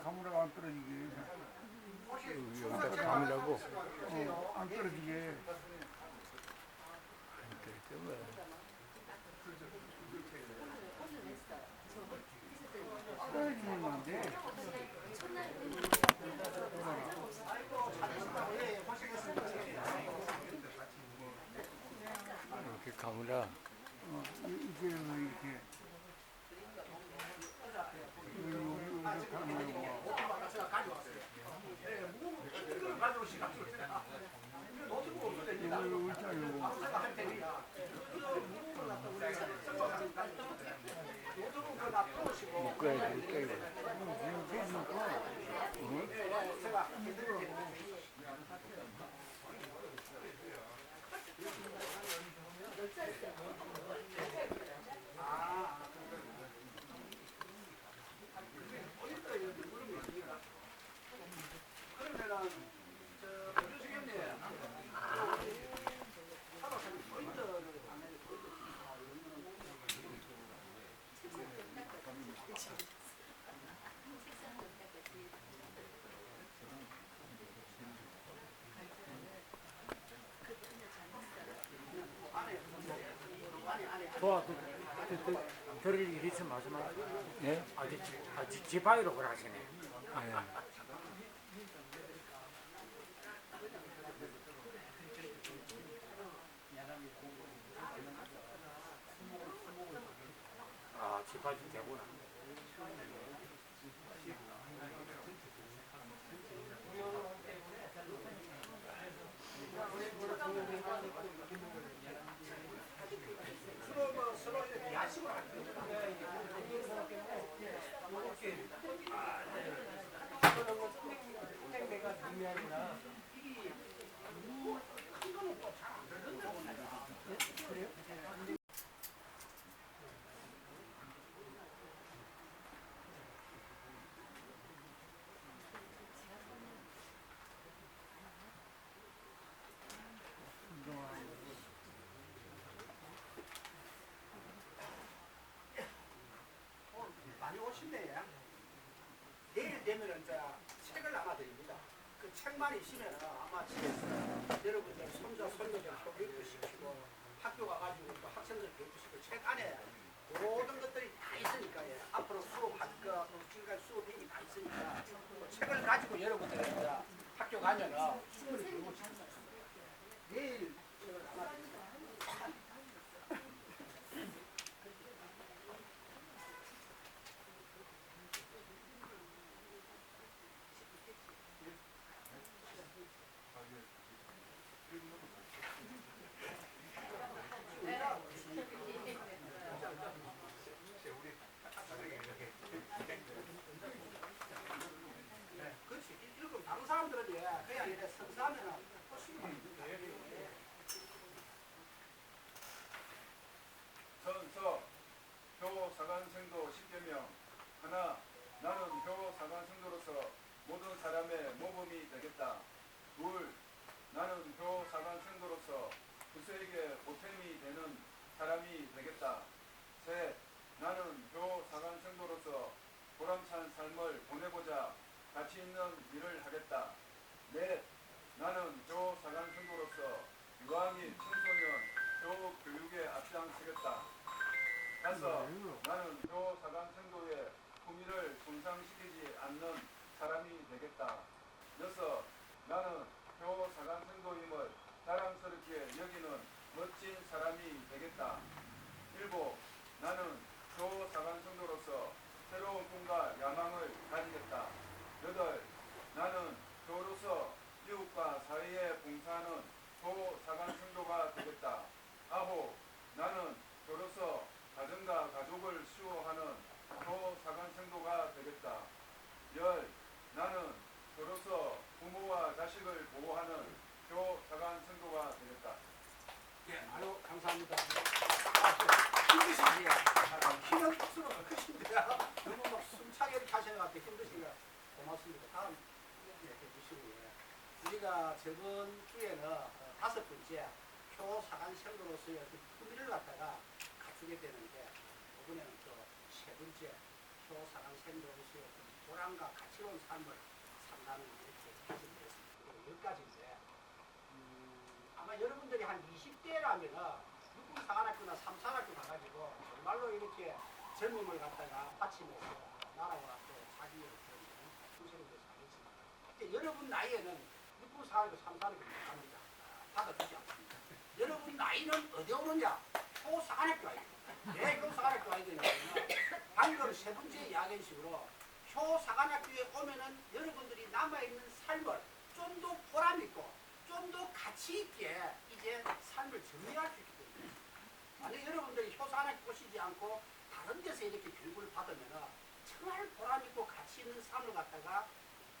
가물어가 안 떨어지게. 여기다 감으라고. 안 떨어지게. 떨어지면 안 돼. 이렇게 감으라. 이게 이렇게. 여기 가물고. 이걸 자르고. 묶어야지, 묶어야지. 좋아, 들을 일이 있으면 마지막. 예? 아주 지팡이로 그러시네. 예. 아, 지팡이 되구나. 많이 오신대요. 내일 되면은 이제 책을 아마 드립니다. 그 책만 있으면은 아마 집에서 여러분들 손자 손녀들 교육도 시키고 학교 가가지고 또 학생들 교육도 시키고 책 안에 모든 것들이 다 있으니까 예. 앞으로 수업할 거 지금까지 수업이 다 있으니까 그 책을 가지고 여러분들 이제 학교 가면은 충분히 배우고 싶습니다. 내일 책을 아마 드립니다. 그렇지. 이렇게 다른 사람들은 예, 그냥 이래 성사하면은 훨씬 선서 효 사관생도 10개명 하나 나는 효 사관생도로서 모든 사람의 모범이 되겠다. 둘 나는 효 사관생도로서 후세에게 보탬이 되는 사람이 되겠다. 셋 나는 효 사관생도로서 보람찬 삶을 보내고자 가치 있는 일을 하겠다. 넷 나는 효 사관생도로서 유아 및 청소년 교육 교육에 앞장서겠다. 다섯 나는 효 사관생도의 품위를 손상시키지 않는 사람이 되겠다. 여섯 나는 효 사관생도임을 자랑스럽게 여기는 멋진 사람이 되겠다. 일곱 나는 효 사관생도로서 새로운 꿈과 야망을 가지겠다. 여덟 나는 교로서 이웃과 사회에 봉사하는 효 사관생도가 되겠다. 아홉 나는 교로서 가정과 가족을 수호하는 효 사관생도가 되겠다. 열 나는 교로서 부모와 자식을 보호하는 효 사관생도가 되겠다. 예, 아유 감사합니다. 힘드시지? 키는 스스로가 크신데요. 너무 막 숨차게 이렇게 하셔가지고 힘드시니까 고맙습니다. 다음 이렇게 해주시고요. 우리가 저번 주에는 다섯 번째 표 사관생도로서의 그 품위를 갖다가 갖추게 되는데 이번에는 또 세 번째 효사관생도로서의 보람과 가치로운 삶을 산다는 이렇게 개진되었습니다. 여기까지인데 아마 여러분들이 한 20대라면은 육군사관학교나 삼사관학교 가가지고 정말로 이렇게 젊음을 갖다가 바치면서 나라와 또 자기의 순서를 위해서 하겠지만 이제 여러분 나이에는 육군사관학교 삼사관학교 못 갑니다. 받아주지 않습니다. 여러분 나이는 어디 오느냐? 효사관학교 아닙니다. 왜 효사관학교 아이들이냐면 방금 세 번째 이야기한 식으로 효사관학교에 오면은 여러분들이 남아있는 삶을 좀 더 보람있고 좀 더 가치있게 이제 삶을 정리할 수 있기 때문에 만약 여러분들이 효사관학교 오시지 않고 다른 데서 이렇게 교육을 받으면은 정말 보람있고 가치있는 삶을 갖다가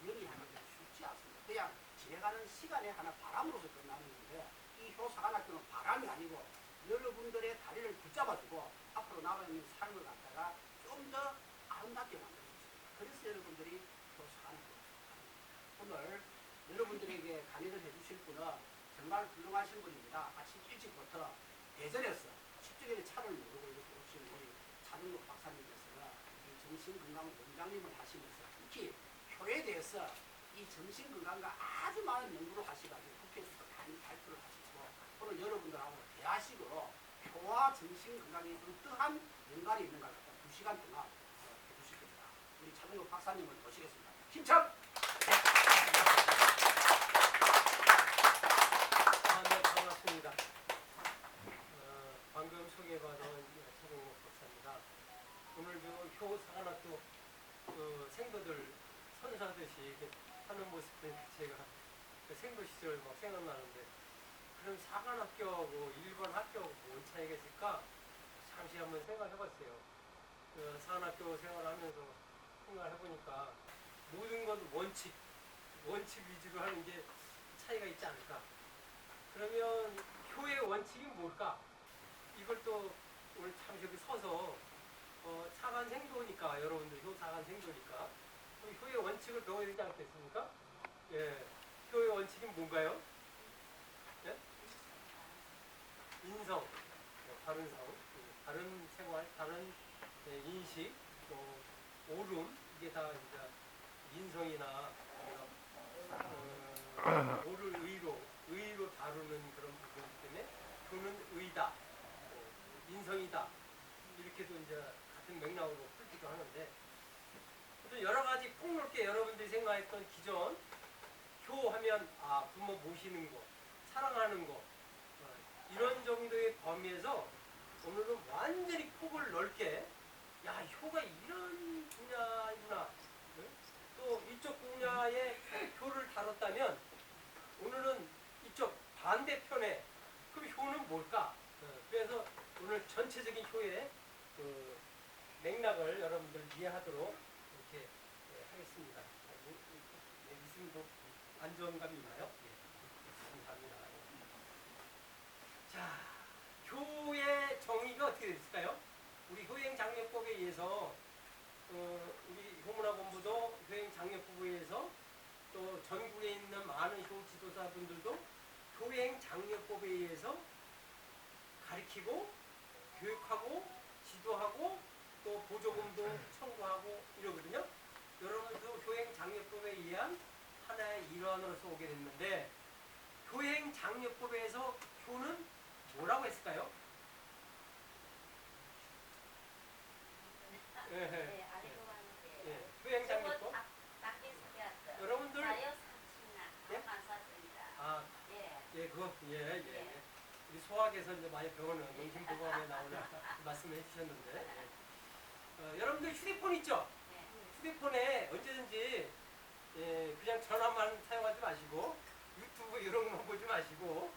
영위하는 게 쉽지 않습니다. 그냥 지내가는 시간에 하나 바람으로서 끝나는 건데 이 효사관학교는 바람이 아니고 여러분들의 다리를 붙잡아주고 앞으로 남아있는 삶을 갖다가 좀 더 아름답게 만들 수 있습니다. 그래서 여러분들이 효사관학교 오늘 여러분들에게 강의를 해주실 분은 정말 훌륭하신 분입니다. 아침 일찍부터 대전에서 10주년의 차를 모르고 이렇게 오신 우리 차동록 박사님께서는 이 정신건강 원장님을 하시면서 특히 효에 대해서 이 정신건강과 아주 많은 연구를 하시가지고 국회에서도 많이 발표를 하시고 오늘 여러분들하고 대화식으로 효와 정신건강에 어떠한 연관이 있는가 2시간 동안 해주실 겁니다. 우리 차동록 박사님을 모시겠습니다. 힘찬! 네, 반갑습니다. 방금 소개받은 차동록 박사입니다. 오늘 효사관학교 생도들 선사하듯이 이렇게 하는 모습들 제가 그 생도 시절 막 생각나는데 그럼 사관학교하고 일반 학교하고 뭔 차이가 있을까? 잠시 한번 생각해봤어요. 사관학교 생활하면서 생각해보니까 모든 건 원칙 위주로 하는 게 차이가 있지 않을까? 그러면 효의 원칙이 뭘까? 이걸 또 오늘 참 여기 서서 사관생도니까 여러분들 효사관생도니까 효의 원칙을 배워야 되지 않겠습니까? 예, 효의 원칙이 뭔가요? 예? 인성, 바른 성, 바른 생활, 바른 인식, 옳음 이게 다 이제 인성이나 옳은 의로 다루는 그런 부분이기 때문에 효는 의다, 인성이다 이렇게도 이제 같은 맥락으로 풀기도 하는데 여러 가지 폭넓게 여러분들이 생각했던 기존 효하면 부모 모시는 거, 사랑하는 거 이런 정도의 범위에서 오늘은 완전히 폭을 넓게 야 효가 이런 분야구나 또 이쪽 분야의 효를 다뤘다면 오늘은 이쪽 반대편에 그럼 효는 뭘까? 그래서 오늘 전체적인 효의 그 맥락을 여러분들 이해하도록 이렇게 하겠습니다. 있으면 안정감이 있나요? 감사합니다. 자, 효의 정의가 어떻게 됐을까요? 우리 효행장려법에 의해서 우리 효문화본부도 효행장려법에 의해서 또 전국에 있는 많은 효지도사분들도 효행장려법에 의해서 가르치고 교육하고 지도하고 또 보조금도 청구하고 이러거든요. 여러분도 효행장려법에 의한 하나의 일환으로서 오게 됐는데 효행장려법에서 효는 뭐라고 했을까요? 네, 알고 왔는데. 예, 효행장려법. 밖에서 배웠어요. 여러분들 자유상식나 강만사입니다. 예, 그거 우리 소학에서 이제 많이 배우는 농심보감에 나오는 말씀을 해주셨는데 여러분들 휴대폰 있죠? 네. 휴대폰에 언제든지 그냥 전화만 사용하지 마시고 유튜브 이런 거 보지 마시고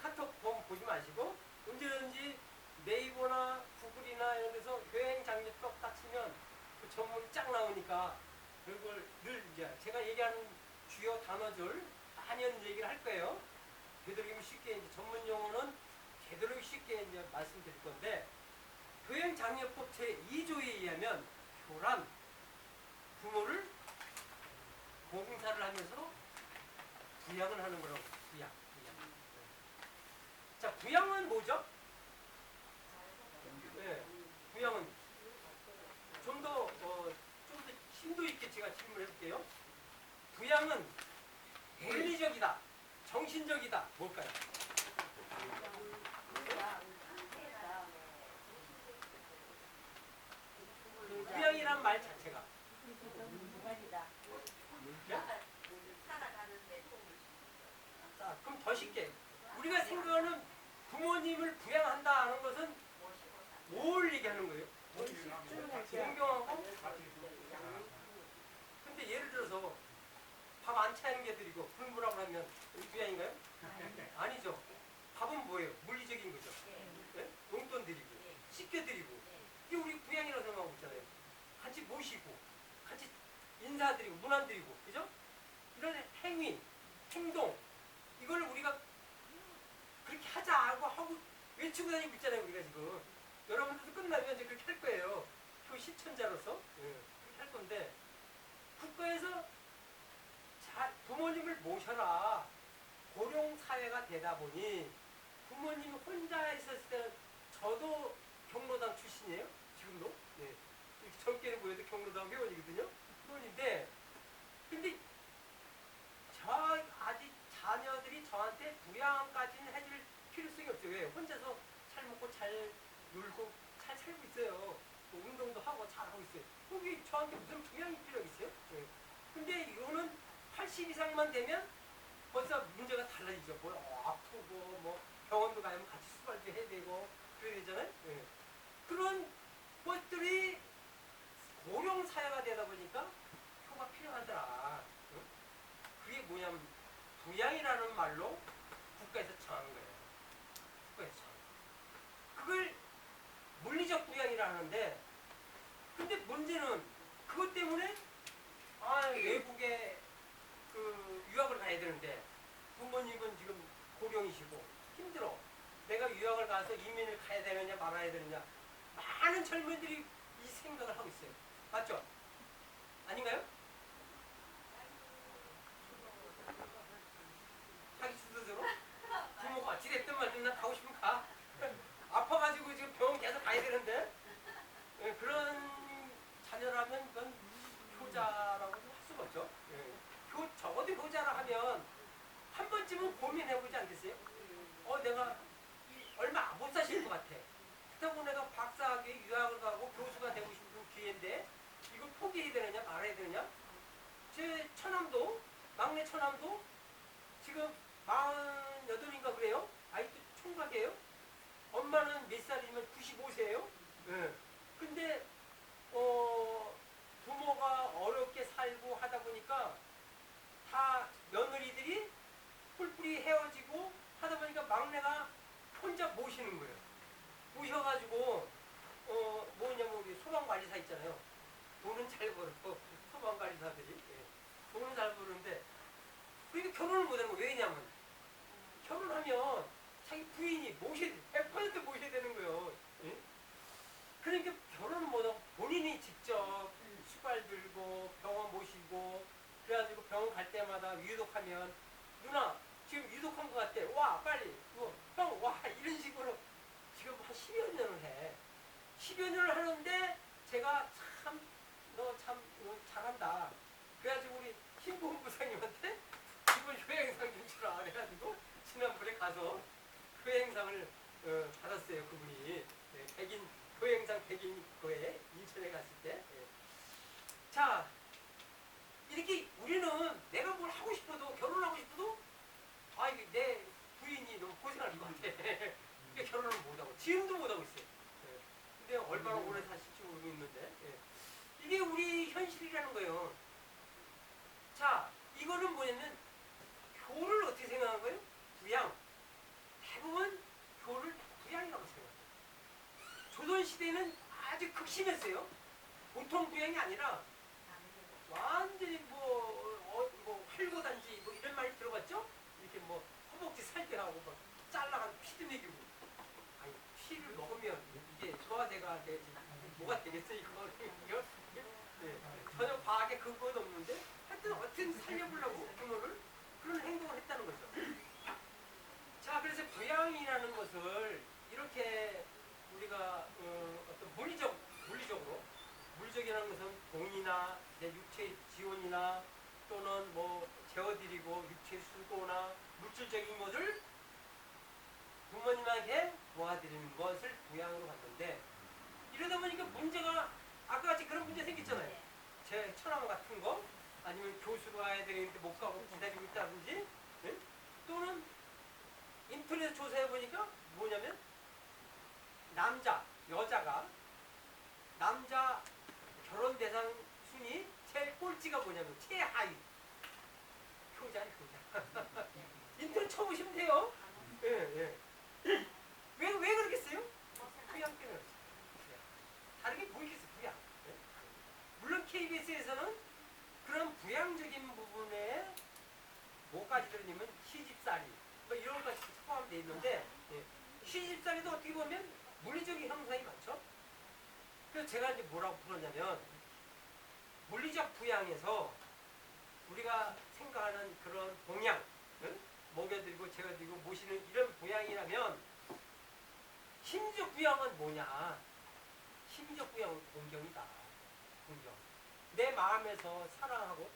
카톡 폼 보지 마시고 언제든지 네이버나 구글이나 이런 데서 효행장려법 딱 치면 그 전문이 쫙 나오니까 그걸 늘 이제 제가 얘기하는 주요 단어들 많이 얘기를 할 거예요. 되도록이면 쉽게 이제 전문 용어는 되도록 쉽게 이제 말씀드릴 건데 효행장려법 제2조에 의하면 효란 부모를 봉사를 하면서 부양을 하는 거라고. 부양. 자, 부양은 뭐죠? 부양은 좀 더 부양은 물리적이다, 정신적이다, 뭘까요? 부양이란 말 자체가 살아가는데 도움을 자, 그럼 더 쉽게 우리가 생각하는 부모님을 부양한다는 것은 뭘 얘기하는 거예요? 존경하고. 근데 예를 들어서 밥 안 차리는 게 드리고 불무라고 하면 이게 부양인가요? 아니죠. 밥은 뭐예요? 물리적인 거죠. 네? 용돈 드리고 씻겨드리고 이게 우리 부양이라고 생각하고 있잖아요. 같이 모시고 같이 인사드리고 문안드리고 그죠? 이런 행위, 행동 이걸 우리가 그렇게 하자고 하고 외치고 다니고 있잖아요. 우리가 지금 여러분들도 끝나면 이제 그렇게 할 거예요. 표 실천자로서 그렇게 할 건데 국가에서 부모님을 모셔라 고령 사회가 되다 보니 부모님이 혼자 있었을 때는 저도 경로당 출신이에요. 지금도 네. 이렇게 젊게는 보여도 경로당 회원이거든요. 회원인데 근데 아직 자녀들이 저한테 부양까지는 해줄 필요성이 없죠. 왜? 혼자서 잘 먹고 잘 놀고 잘 살고 있어요. 또 운동도 하고 잘 하고 있어요. 거기 저한테 무슨 부양이 필요하겠어요? 네. 근데 이거는 80 이상만 되면 벌써 문제가 달라지죠. 뭐 아프고 뭐 병원도 가면 같이 수발도 해야 되고 그래야 되잖아요. 네. 그런 것들이 고령 사회가 되다 보니까 표가 필요하더라. 응? 그게 뭐냐면 부양이라는 말로 국가에서 정한 거예요. 국가에서 정한 거예요. 그걸 물리적 부양이라 하는데 근데 문제는 그것 때문에 외국에 유학을 가야 되는데 부모님은 지금 고령이시고 힘들어. 내가 유학을 가서 이민을 가야 되느냐 말아야 되느냐 많은 젊은이들이 이 생각을 하고 있어요. 맞죠? 아닌가요? 자기 주도적으로 부모가 어찌됐든 말든 나 가고 싶으면 가. 아파가지고 지금 병원 계속 가야 되는데 그런 자녀라면 그건 효자라고 할 수가 없죠. 적어도 효자라 하면 한 번쯤은 고민해보지 않겠어요? 내가 얼마 못 사실 것 같아. 그렇다고 내가 박사학위에 유학을 가고 교수가 되고 싶은 기회인데 이걸 포기해야 되느냐 말아야 되느냐? 제 처남도 막내 처남도 지금 48인가 그래요? 아직도 총각이에요? 엄마는 몇 살이면 95세예요? 네. 근데 부모가 어렵게 살고 하다 보니까 다 며느리들이 뿔뿔이 헤어지고 하다 보니까 막내가 혼자 모시는 거예요. 모셔가지고 뭐냐면 우리 소방관리사 있잖아요. 돈은 잘 벌고 소방관리사들이 돈은 잘 버는데 그러니까 결혼을 못하는 거예요. 왜냐면 결혼하면 자기 부인이 100% 모셔야 되는 거예요. 예? 그러니까 결혼을 못하고 본인이 직접 수발 들고 병원 모시고 그래가지고 병원 갈 때마다 유독하면 누나 지금 유독한 것 같아. 와 빨리 형 와 이런 식으로 지금 한 10여 년을 해. 10여 년을 하는데 제가 너 참 잘한다. 그래가지고 우리 신보훈부장님한테 이번 효행상 좀 주라 그래가지고 지난번에 가서 효행상을 받았어요. 그분이 백인 효행상 100인 거에 인천에 갔을 때. 자 이렇게 우리는 내가 뭘 하고 싶어도 결혼하고 싶어도 이게 내 부인이 너무 고생할 것 같아. 그러니까 결혼을 못하고 지금도 못하고 있어요. 근데 얼마나 오래 사실지 모르겠는데 이게 우리 현실이라는 거예요. 자 이거는 뭐냐면 교를 어떻게 생각한 거예요? 부양. 대부분 교를 부양이라고 생각해요. 조선시대는 아주 극심했어요. 보통 부양이 아니라 완전히 활고단지 이런 말 들어봤죠? 이렇게 허벅지 살대하고 잘라가지고 피도 먹이고 피를 먹으면 이게 소화제가 되지 뭐가 되겠어요 이거 전혀 과학에 근거는 없는데 하여튼 어떻게든 살려보려고 부모를 그런 행동을 했다는 거죠. 자 그래서 부양이라는 것을 이렇게 우리가 어떤 물리적이라는 것은 돈이나 내 육체의 지원이나 또는 재워드리고 육체 수고나 물질적인 것을 부모님에게 도와드리는 것을 부양으로 봤는데 이러다 보니까 문제가 아까 같이 그런 문제 생겼잖아요. 네. 제 처남 같은 거 아니면 교수로 가야 되는데 못 가고 기다리고 있다든지 예? 또는 인터넷 조사해 보니까 뭐냐면 여자가 남자 결혼 대상 순위 제일 꼴찌가 뭐냐면 최하위 효자예요, 효자. 인터넷 쳐보시면 돼요. 예, 예. 왜 그러겠어요? 부양 때문에 그렇지. 다르게 보이겠어요, 부양. 예? 물론 KBS에서는 그런 부양적인 부분에 뭐까지 들으냐면 시집살이 뭐 이런 것까지 포함되어 있는데 예. 시집살이도 어떻게 보면 물리적인 형상이 많죠. 그래서 제가 이제 뭐라고 부르냐면 물리적 부양에서 우리가 생각하는 그런 봉양 응? 먹여드리고 재워드리고 모시는 이런 부양이라면 심리적 부양은 뭐냐? 심리적 부양은 공경이다. 공경. 내 마음에서 사랑하고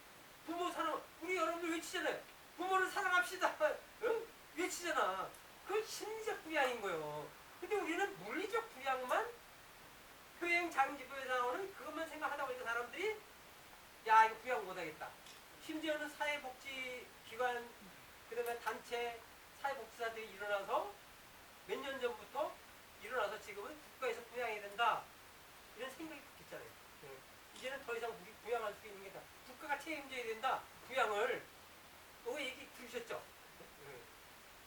부모 사랑 우리 여러분들 외치잖아요. 부모를 사랑합시다. 응? 외치잖아. 그건 심리적 부양인 거예요. 근데 우리는 물리적 부양만 효행 장기부에 나오는 그것만 생각하다 보니까 사람들이 야 이거 부양 못하겠다. 심지어는 사회복지기관 그다음에 단체 사회복지사들이 일어나서 몇 년 전부터 일어나서 지금은 국가에서 부양해야 된다 이런 생각이 붙겠잖아요. 이제는 더 이상 우리 부양할 수 있는 게 다 국가가 책임져야 된다. 부양을 또 얘기 들으셨죠?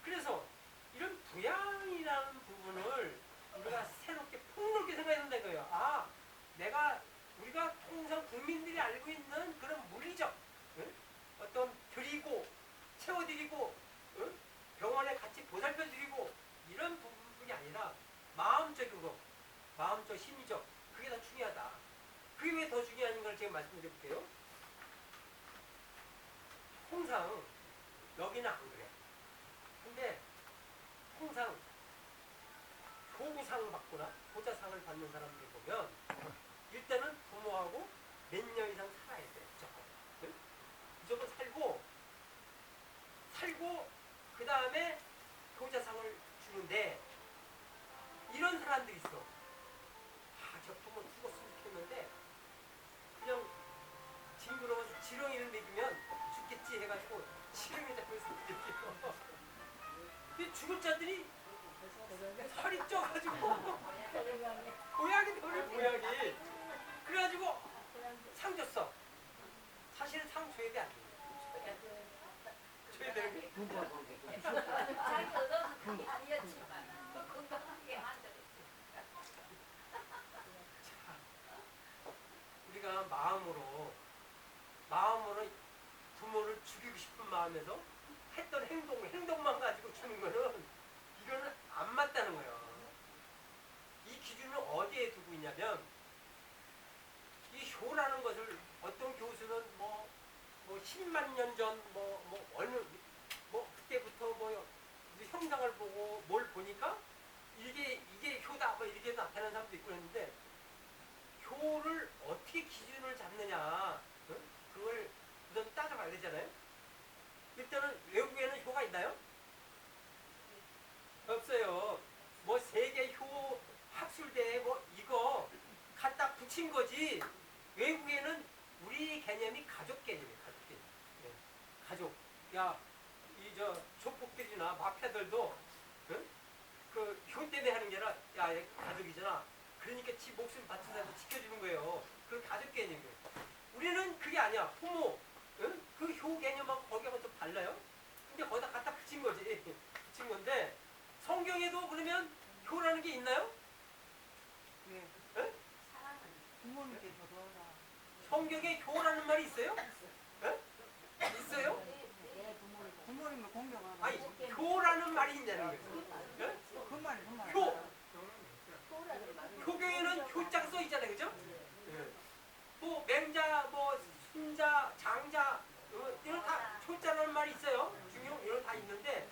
그래서 이런 부양이라는 부분을 우리가 새롭게 폭넓게 생각해야 된다는 거예요. 아, 우리가 통상 국민들이 알고 있는 그런 물리적 어떤 드리고 채워드리고 병원에 같이 보살펴드리고 이런 부분이 아니라 마음적으로 마음적 심리적 그게 더 중요하다. 그게 왜 더 중요한 걸 제가 말씀드려볼게요. 통상 여기는 안 그래. 근데 통상 교구상 받거나 보좌상을 받는 사람들 보면 일단은 부모하고 몇 년 이상 살아야 돼. 무조건. 무조건 살고 그 다음에 교자상을 주는데 이런 사람들이 있어. 아, 저 부모 죽었으면 좋겠는데 그냥 징그러워서 지렁이를 먹이면 죽겠지 해가지고 지렁이 잡고 있으면 좋겠어. 근데 죽을 자들이 살이 쪄가지고 고양이 돌을 고양이 그래가지고 상 줬어. 사실은 상 줘야 돼 안 돼? 줘야 되는 게 자기 얻어는 아니었지만 건강하게 만들었으니까. 우리가 마음으로 부모를 죽이고 싶은 마음에서 했던 행동만 가지고 주는 거는 이거는 안 맞다는 거예요. 이 기준을 어디에 두고 있냐면 이 효라는 것을 어떤 교수는 뭐 10만 년 전 그때부터 형상을 보고 뭘 보니까 이게 효다 이렇게 나타나는 사람도 있고 그랬는데 효를 어떻게 기준을 잡느냐 그걸 우선 따져봐야 되잖아요. 일단은 외국에는 효가 있나요? 없어요. 세계 효 학술대에 이거 갖다 붙인 거지. 외국에는 우리 개념이 가족 개념이에요. 가족 개념. 네. 가족. 야, 조폭들이나 마피아들도 그 효 때문에 하는 게 아니라 야, 얘 가족이잖아. 그러니까 지 목숨 바쳐서 지켜주는 거예요. 그 가족 개념이에요. 우리는 그게 아니야. 부모. 그 효 개념하고 거기하고 좀 달라요. 근데 거기다 갖다 붙인 거지. 붙인 건데 성경에도 그러면 효라는 게 있나요? 네. 사랑은 부모님께 저도하라. 성경에 효라는 말이 있어요? 있어요? 부모님을 공경하라. 아니, 효라는 말이 있냐는 거예요. 그 말이 효. 효경에는 효자가 써 있잖아요, 그죠? 맹자, 순자, 장자 이런 다 효자라는 말이 있어요. 중용 이런 다 있는데,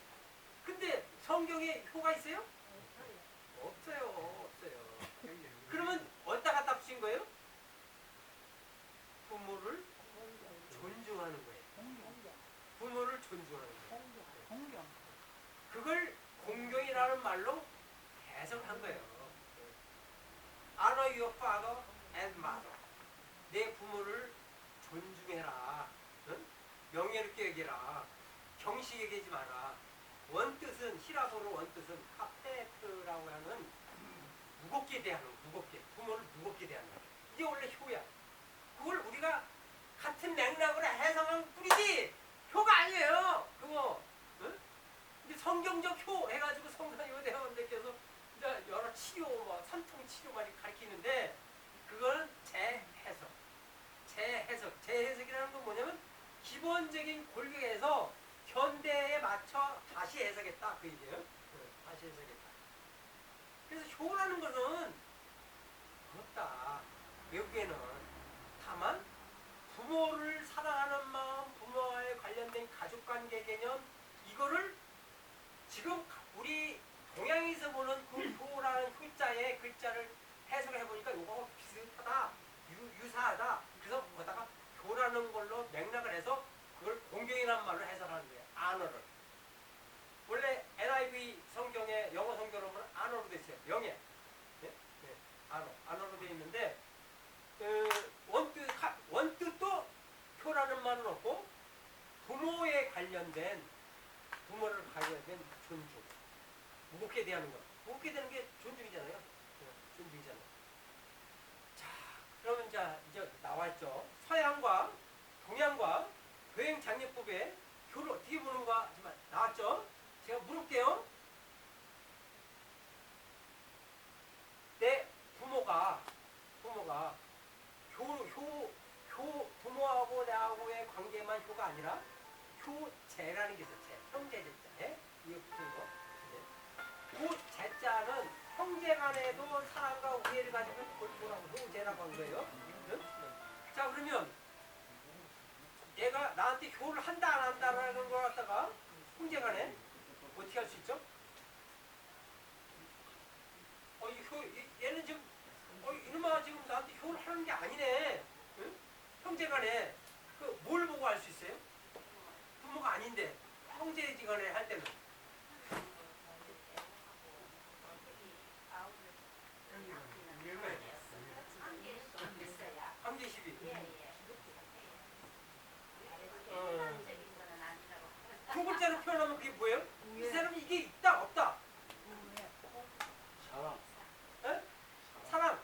근데 성경에 효가 있어요? 없어요. 그러면 어디다 갖다 붙인 거예요? 부모를 존중하는 거예요. Honor your father and mother. 내 부모를 존중해라. 응? 명예롭게 여기라. 경시 여기지 마라. 원뜻은 히라보로 원뜻은 카페트라고 하는 무겁게 대하는 무겁게 부모를 무겁게 대하는 이게 원래 효야. 그걸 우리가 같은 맥락으로 해석한 뿐이지 효가 아니에요. 그거. 응? 근데 성경적 효 해가지고 성산요 대원들께서 이제 여러 치료, 뭐 산통 치료 많이 가르치는데 그건 재해석이라는 건 뭐냐면 기본적인 골격에서 현대에 맞춰 다시 해석했다 그 얘기예요. 다시 해석했다. 그래서 효라는 거는 없다. 외국에는 다만 부모를 사랑하는 마음, 부모와의 관련된 가족관계 개념 이거를 지금 우리 동양에서 보는 그 효라는 효자의 글자를 해석해 보니까 이거하고 비슷하다, 유사하다. 그래서 거기다가 효라는 걸로 맥락을 해서 그걸 공경이라는 말로 해석하는 거예요. 안어를. 원래 NIV 성경에 영어 성경으로 보면 안어로 되어 있어요. 명예. 네? 네. 안어로 되어 있는데 원뜻도 효라는 말은 없고 부모에 관련된 부모를 관련된 존중. 무겁게 대하는 것. 무겁게 대하는 게 존중이잖아요. 존중이잖아요. 자, 그러면 이제 나와있죠. 서양과 동양과 교행장려법의 효를 어떻게 보는가 하지만 나왔죠. 제가 물을게요. 내 부모가 부모하고 나하고의 관계만 효가 아니라 효제라는 게 있어요. 형제제자. 이거 붙은 거. 그 제자는 형제 간에도 사랑과 우애를 가지고 그걸 뭐라고 효제라고 한 거예요. 자, 그러면 얘가 나한테 효를 한다 안 한다라는 걸 갖다가 형제 간에 어떻게 할 수 있죠? 얘는 지금 이놈아 지금 나한테 효를 하는 게 아니네. 응? 형제 간에 뭘 보고 알 수 있어요? 부모가 아닌데 형제지간에 할 때는 관계 시비. 두 글자로 표현하면 그게 뭐예요? 이 사람이 이게 있다 없다. 사랑. 에? 사랑.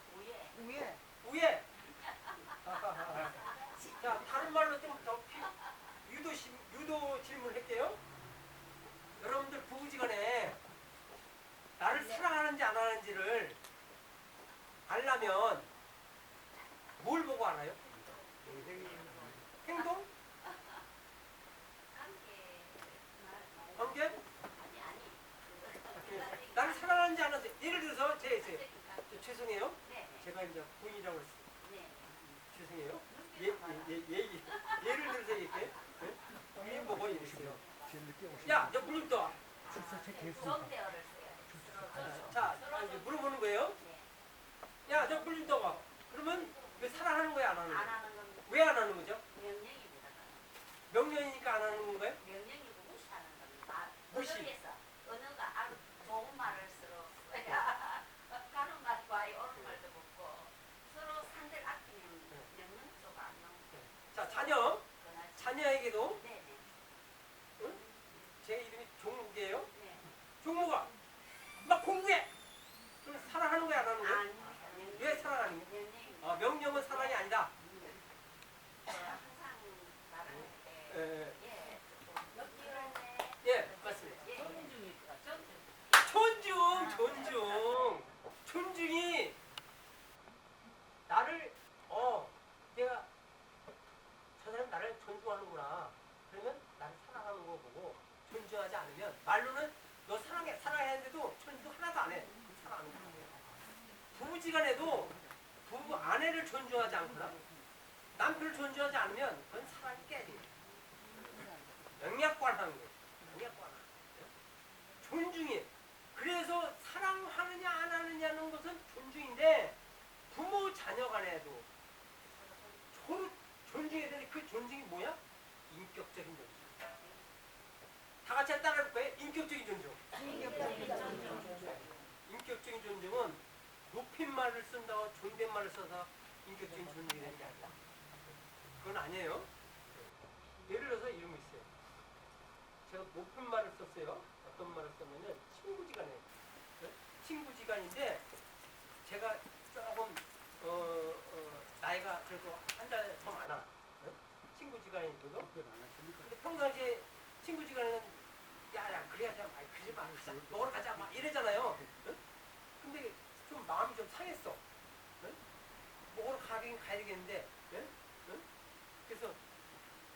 우애. 자, 다른 말로 좀 더 유도 질문할게요. 여러분들 부부지간에 나를 사랑하는지 안 하는지를 알려면 뭘 보고 알아요? 행동? 관계? 나를 사랑하는지 안 하는지. 예를 들어서 죄송해요. 제가 이제 부인이라고 했어요. 죄송해요. 예를 들어서 이렇게 부인 보고 이랬어요. 야, 너 물좀 떠. 존대어를 써야 자, 이제 물어보는 거예요. 야, 너 물 좀 떠봐. 그러면 왜 사랑하는 거야, 안 하는 안 거야? 하는 건 왜 안 하는 거죠? 명령입니다. 명령이니까 안 하는 건가요? 명령이고 무시하는 겁니다. 무시. 언어에서 언어가 아주 좋은 말을 써야 가는 말과 옳은 말도 없고 서로 상대를 아끼면 명령 쪽 안 나오고. 자, 자녀에게도 네네. 제 이름이 종국이에요. 네. 종국아, 막 공부해. 그럼 사랑하는 거야, 안 하는 거야? 아닙니다. 왜 사랑하는 거야? 명령입니다. 명령은 사랑이 아니다. 항상 말할 때 예, 조금 이런데 예, 맞습니다. 존중이 나를 내가 저 사람 나를 존중하는구나. 그러면 나를 사랑하는 거 보고 존중하지 않으면 말로는 너 사랑해야 하는데도 존중 하나도 안 해. 사랑하는 거 아니에요. 부부지간에도 부부 아내를 존중하지 않거나 남편을 존중하지 않으면 그건 사랑이 깨져요. 영약관하는 거예요. 영약관하는 거예요. 존중이. 그래서 사랑하느냐 안 하느냐는 것은 존중인데 부모 자녀 간에도 서로 존중해야 되는데 그 존중이 뭐야? 인격적인 존중. 다 같이 따라할 거예요. 인격적인 존중. 인격적인 존중은 높임말을 쓴다고 존중 말을 써서 인격적인 존중이 되는 게 아니야. 그건 아니에요. 예를 들어서 이런 거 있어요. 제가 높은 말을 썼어요. 어떤 말을 썼냐면 친구지간에 친구지간인데 제가 조금 나이가 그래도 한 달 더 많아. 친구지간이거든. 근데 평상시에 친구지간에는 야야 그래야지 막 그러지 마 먹으러 가자 막 이러잖아요. 응? 근데 좀 마음이 좀 상했어. 응? 먹으러 가긴 가야 되겠는데 응? 응? 그래서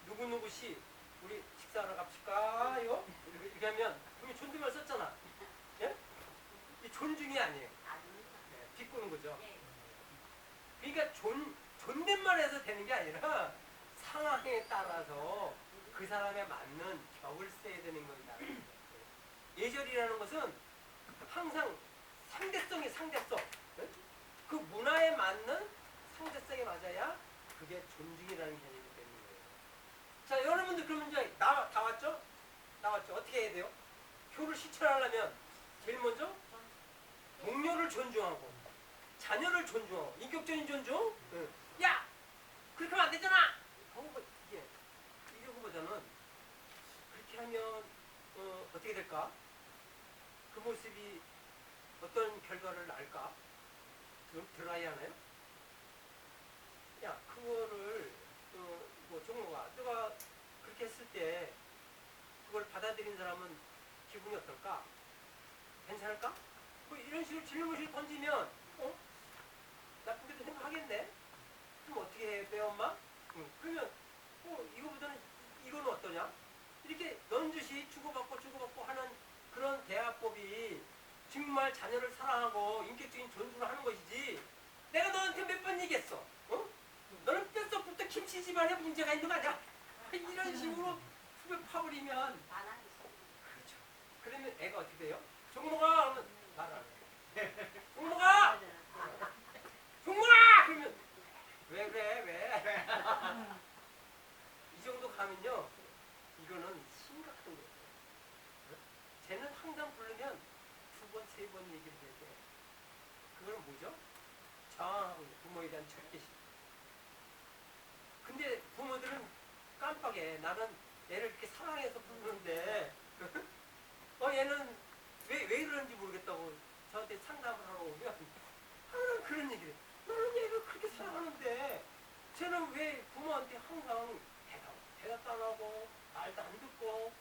누구누구씨 우리 식사하러 갑시까요? 이렇게 하면 분명히 존댓말 썼잖아. 예? 이 존중이 아니에요. 예, 비꼬는 거죠. 그러니까 존댓말 해서 되는 게 아니라 상황에 따라서 그 사람에 맞는 격을 써야 되는 거다. 예절이라는 것은 항상 상대성이 상대성. 예? 그 문화에 맞는 상대성이 맞아야 그게 존중이라는 개념이 되는 거예요. 자, 여러분들 그러면 이제 다 왔죠? 나왔죠? 어떻게 해야 돼요? 효를 실천하려면 제일 먼저 동료를 존중하고 자녀를 존중하고 인격적인 존중. 야, 그렇게 하면 안 되잖아. 이게 이러고보다는 그렇게 하면 어떻게 될까? 그 모습이 어떤 결과를 낳을까? 들어야 하나요? 야, 그거를 뭐 종로가 너가 그렇게 했을 때 그걸 받아들인 사람은 기분이 어떨까? 괜찮을까? 뭐 이런 식으로 질문을 던지면 나쁘게도 생각하겠네? 그럼 어떻게 해, 엄마? 그러면 이거보다는 이거는 어떠냐? 이렇게 넌주시 주고받고 하는 그런 대화법이 정말 자녀를 사랑하고 인격적인 존중을 하는 것이지. 내가 너한테 몇 번 얘기했어. 너는 뼛속부터 김치 집안에 문제가 있는 거 아니야? 이런 식으로 후배 파버리면 그렇죠. 그러면 애가 어떻게 돼요? 종모가 하면 말을 안 해. 종모가! 종모가! 그러면 왜 그래? 왜? 이 정도 가면요. 이거는 심각한 거예요. 쟤는 항상 부르면 두 번, 세 번 얘기를 해야 돼. 그건 뭐죠? 저항하고 부모에 대한 적개심. 근데 부모들은 깜빡해. 나는 애를 이렇게 사랑해서 부르는데 얘는 왜 그러는지 모르겠다고 저한테 상담을 하러 오면 항상 그런 얘기를 해. 너는 얘를 그렇게 사랑하는데 쟤는 왜 부모한테 항상 대답도 안 하고 말도 안 듣고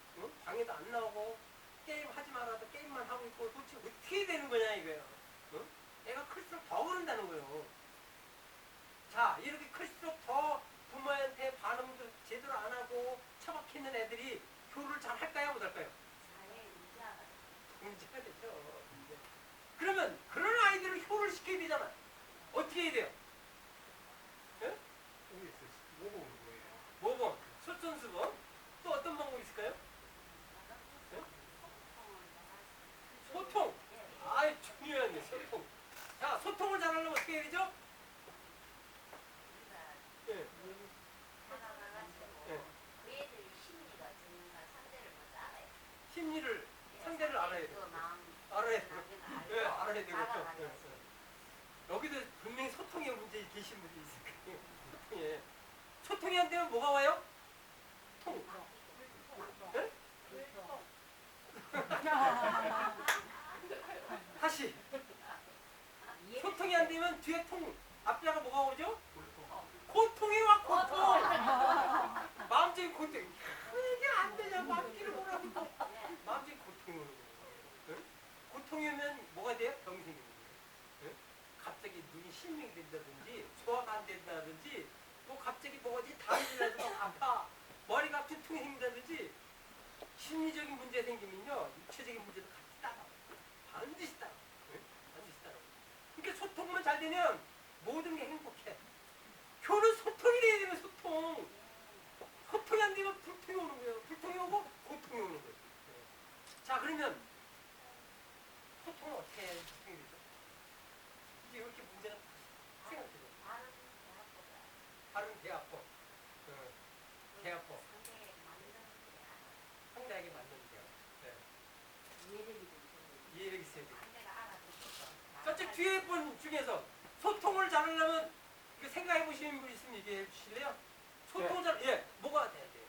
방에도 안 나오고 게임 하지 말아도 게임만 하고 있고 도대체 어떻게 되는 거냐 이거예요. 애가 클수록 더 그런다는 거예요. 자, 이렇게 클수록 더 부모한테 반응도 제대로 안 하고 처박히는 애들이 교육을 잘 할까요? 못 할까요? 문제가 되죠. 그러면 그런 아이들을 효를 시켜야 되잖아. 어떻게 해야 돼요? 예? 모범, 소천수범. 또 어떤 방법이 있을까요? 예? 소통. 아이, 중요한 게 소통. 자, 소통을 잘하려면 어떻게 해야 되죠? 예. 예. 심리를 상대를 알아야 돼요. 알아야 돼요. 예, 알아야 되겠죠. 예. 여기도 분명히 소통의 문제 계신 분이 있을 거예요. 소통이 안 되면 뭐가 와요? 통. 예? 다시. 소통이 안 되면 뒤에 통, 앞자가 뭐가 오죠? 고통이 와, 고통. 마음적인 고통. 이게 안 되냐, 마음끼리 오라고. 마음적인 고통이 오는 거예요. 고통이 오면 뭐가 돼요? 병이 생기는 거예요. 갑자기 눈이 실명이 된다든지, 소화가 안 된다든지, 뭐 갑자기 뭐지, 담이 나서 아파, 머리가 아픈 통이 생긴다든지, 심리적인 문제 생기면요, 육체적인 문제도 같이 따라와요. 반드시 따라와요. 반드시 따라와요. 그러니까 소통만 잘 되면 모든 게 행복해. 교는 소통이 돼야 되는 소통. 소통이 안 되면 불통이 오는 거예요. 불통이 오고 고통이 오는 거예요. 자, 그러면 소통은 어떻게 해야 되죠? 이게 왜 이렇게 문제가 생각돼요? 다른 대화법. 대화법. 상대에게 맞는 대화. 네. 이해력이 있어야 돼요. 저쪽 뒤에 분 중에서 소통을 잘하려면 이거 생각해 보시는 분 있으면 얘기해 주실래요? 소통 잘, 예, 뭐가 돼야 돼요?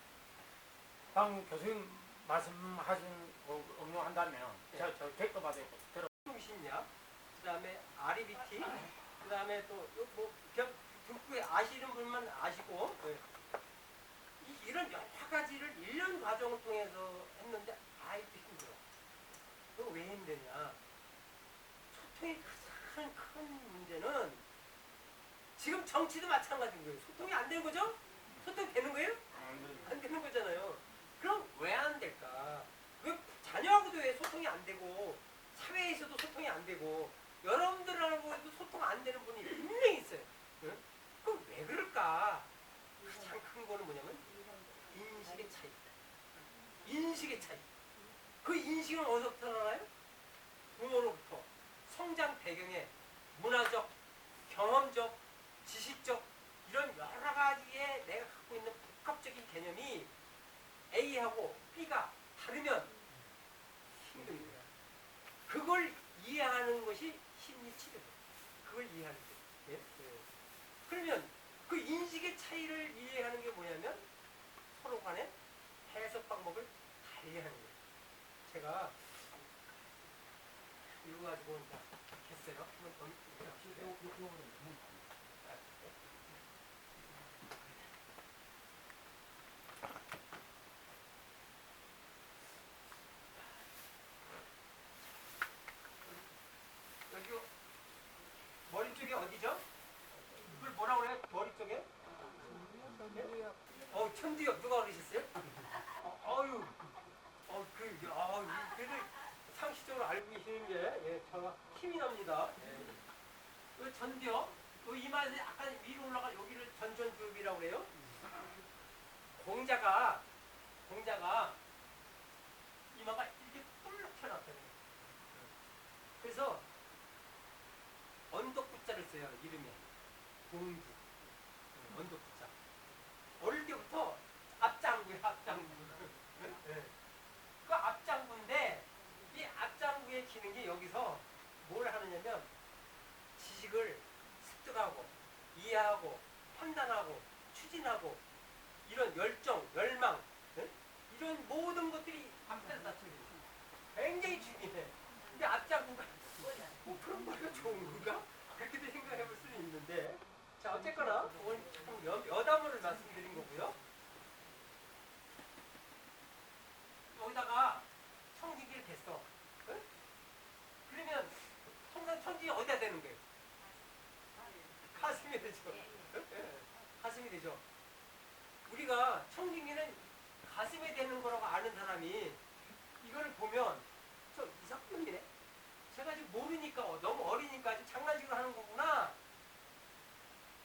방 교수님 말씀하신 거 응용한다면 예. 저 댓글마다 들어. 통신약, 그 다음에 REBT, 그 다음에 또뭐 등구에 아시는 분만 아시고 예. 이런 여러 가지를 1년 과정을 통해서 했는데 아이도 힘들어. 그거 왜 힘드냐? 소통이 가장 큰 문제는 지금 정치도 마찬가지인 거예요. 소통이 안 되는 거죠? 소통이 되는 거예요? 안 되는 거잖아요. 그럼 왜 안 될까? 왜 자녀하고도 왜 소통이 안 되고 사회에서도 소통이 안 되고 여러분들하고도 소통 안 되는 분이 분명히 있어요. 응? 그럼 왜 그럴까? 가장 큰 거는 뭐냐면 인식의 차이. 인식의 차이. 그 인식은 어디서부터 나와요? 부모로부터 성장 배경에 문화적, 경험적, 지식적 이런 여러 가지의 내가 갖고 있는 복합적인 개념이 A하고 B가 다르면 힘든 거야. 그걸 이해하는 것이 심리치료예요. 그걸 이해하는 거예요. 예? 예. 그러면 그 인식의 차이를 이해하는 게 뭐냐면 서로 간에 해석 방법을 달리하는 거예요. 제가 이거 가지고 했어요. 한번 더 해보실래요? 여기 머리 쪽이 어디죠? 그걸 뭐라고 그래요? 머리 쪽에? 네? 천디요. 누가 그러셨어요? 어유. 그래도 상식적으로 알고 계시는 게, 예, 저 힘이 납니다. 예. 그 전디요. 그 이마에서 약간 위로 올라가 여기를 전전두엽이라고 그래요. 공자가 이마가 이렇게 뿔룩 튀어나왔다는 거예요. 그래서 언덕구자를 써요. 이름에 공주. 언덕구자. 어릴 때부터 앞장구예요. 앞장구. 네. 그 앞장구인데 이 앞장구의 기능이 여기서 뭘 하느냐면 지식을 습득하고 이해하고 판단하고 추진하고 이런 열정, 열망 이런 모든 것들이 앞에서 다 들려요. 굉장히 중요해. 근데 앞장구가 뭐 그런 거가 좋은 건가? 그렇게도 생각해 볼 수는 있는데 자 어쨌거나 오늘 참 여담을 말씀드린 거고요. 여기다가 청진기를 댔어. 응? 그러면 통상 청진기 어디다 대는 거예요? 가슴이 되죠. 응? 가슴이 되죠. 우리가 청진기는 가슴에 대는 거라고 아는 사람이 이거를 보면 저 이삭분이네. 제가 아직 모르니까 너무 어리니까 아직 장난식으로 하는 거구나.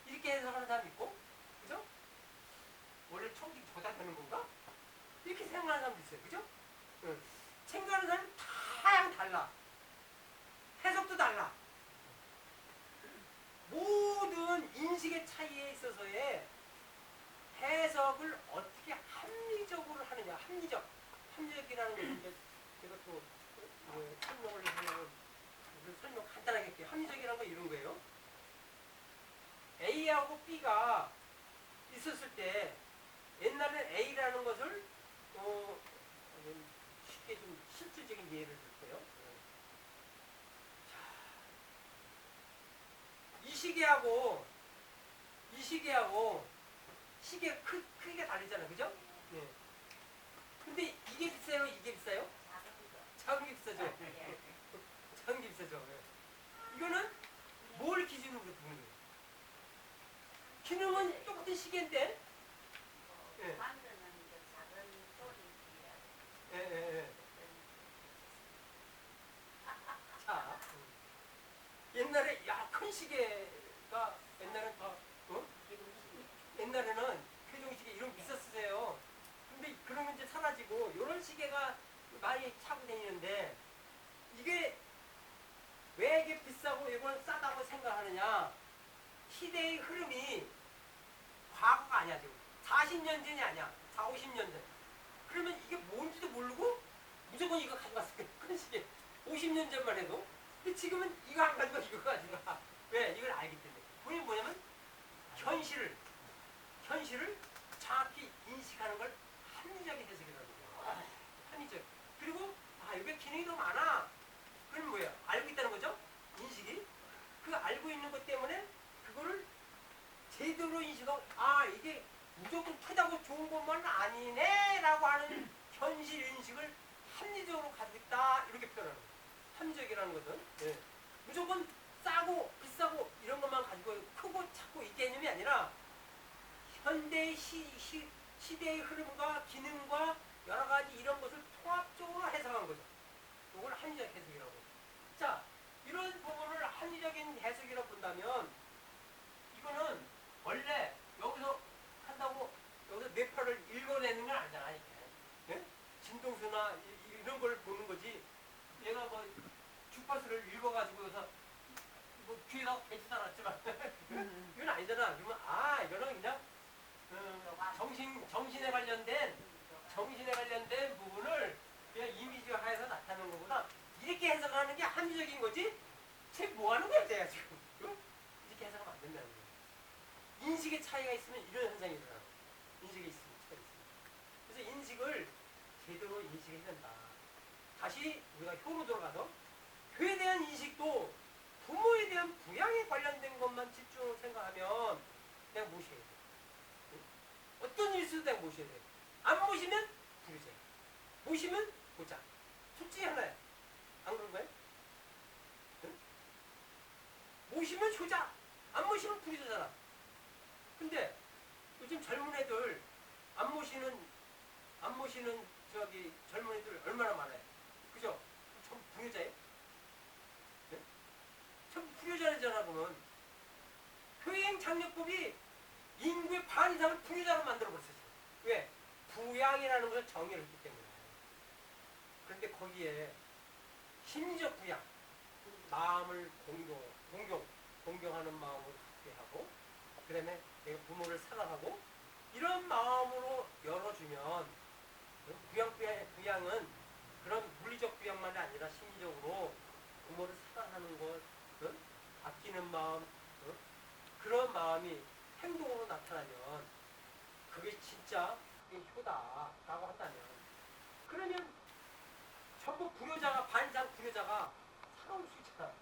이렇게 해석하는 사람이 있고, 그죠? 원래 청진기 저다 되는 건가? 이렇게 생각하는 사람도 있어요. 그죠? 응. 생각하는 사람이 다양 달라. 해석도 달라. 모든 인식의 차이에 있어서의 해석을 어떻게 합리적으로 하느냐. 합리적이라는 것은 제가 또 설명을 하려면 설명 간단하게 할게요. 합리적이라는 건 이런 거예요. A하고 B가 있었을 때 옛날엔 A라는 것을 쉽게 좀 실질적인 예를 들게요. 이 시계하고 시계 크기가 다르잖아요. 그죠? 네. 근데 이게 비싸요? 이게 비싸요? 작은 게 비싸죠? 작은 게 비싸죠? 네. 이거는 뭘 기준으로 두는 거예요? 기능은 똑같은 시계인데 예. 만드는 그 작은 조립기라고. 예. 자, 옛날에 큰 시계가 옛날엔 다 옛날에는 회종시계 이런 거 비쌌어요. 근데 그런 게 이제 사라지고 이런 시계가 많이 차고 다니는데 이게 왜 이게 비싸고 이건 싸다고 생각하느냐? 시대의 흐름이 과거가 아니야 지금. 40년 전이 아니야. 4, 50년 전. 그러면 이게 뭔지도 모르고 무조건 이거 가져갔을 거야. 큰 시계. 50년 전만 해도. 근데 지금은 이거 안 가져가 이거 가져가. 왜? 이걸 알기 때문에. 본인이 뭐냐면 현실을 정확히 인식하는 걸 합리적인 해석이라는 거예요. 합리적. 그리고 이게 기능이 더 많아. 그럼 뭐예요? 알고 있다는 거죠? 인식이. 그 알고 있는 것 때문에 그거를 제대로 인식하고 이게 무조건 크다고 좋은 것만 아니네 라고 하는 현실 인식을 합리적으로 가지고 있다 이렇게 표현하는 거예요. 합리적이라는 것은 무조건 싸고 비싸고 이런 것만 가지고 크고 작고 이 개념이 아니라 현대의 시대의 흐름과 기능과 여러 가지 이런 것을 통합적으로 해석한 거죠. 이걸 합리적 해석이라고. 자, 이런 부분을 합리적인 해석이라고 본다면 이거는 원래 여기서 한다고 여기서 뇌파를 읽어내는 건 아니잖아. 이게. 예? 진동수나 이런 걸 보는 거지. 얘가 뭐 주파수를 읽어가지고 여기서 뭐 귀에다 대지도 않았지만 이건 아니잖아. 그러면 이거는 그냥 정신에 관련된 부분을 그냥 이미지화해서 나타내는 거구나. 이렇게 해석하는 게 합리적인 거지. 쟤 뭐 하는 거야, 쟤야 지금. 이렇게 해석하면 안 된다는 거예요. 인식의 차이가 있으면 이런 현상이 일어나요. 인식이 있으면 차이가 있습니다. 그래서 인식을 제대로 인식해야 된다. 다시 우리가 효로 들어가서 효에 대한 인식도 부모에 대한 부양에 관련된 것만 집중을 생각하면 그냥 모셔야 돼. 어떤 일수도 그냥 모셔야 돼. 안 모시면 부르자. 모시면 보자. 솔직히 하나야. 안 그런 거예요? 응? 모시면 효자. 안 모시면 부르자잖아. 근데 요즘 젊은 애들 안 모시는 저기 젊은 애들 얼마나 많아요. 그죠? 전부 불효자예요? 네? 전부 불효자잖아. 그러면 효행장려법이 인구의 반 이상을 불효자로 만들어버렸어요. 왜? 부양이라는 것을 정의를 했기 때문에. 그런데 거기에 심리적 부양, 마음을 공경하는 마음을 갖게 하고, 그 다음에 내가 부모를 사랑하고, 이런 마음으로 열어주면, 부양은 그런 물리적 부양만이 아니라 심리적으로 부모를 사랑하는 것, 아끼는 마음, 그런 마음이 행동으로 나타나면, 그게 진짜 효다라고 한다면, 그러면 전부 불효자가, 반 이상 불효자가 살아올 수 있잖아.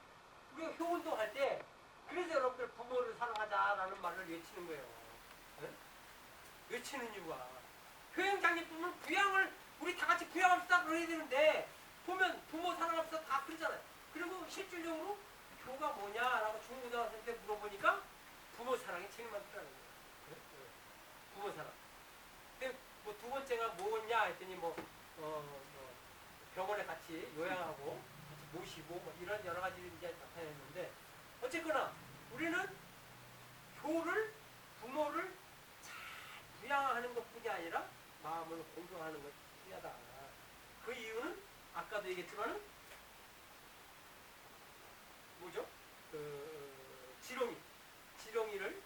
우리가 효운동 할 때, 그래서 여러분들 부모를 사랑하자라는 말을 외치는 거예요. 네? 외치는 이유가. 효행장애뿐은 부양을, 우리 다 같이 부양합시다 그래야 되는데, 보면 부모 사랑합시다 다 그러잖아요. 그리고 실질적으로 효가 뭐냐라고 중고등학생 때 물어보니까 부모 사랑이 제일 많더라는 거예요. 네? 부모 사랑. 근데 뭐 두 번째가 뭐냐 했더니 병원에 같이 요양하고 같이 모시고 이런 여러 가지를 이제 나타냈는데, 어쨌거나 우리는 효를, 부모를 잘 부양하는 것뿐이 아니라 마음을 공경하는 것이 중요하다. 그 이유는 아까도 얘기했지만은 뭐죠? 지렁이를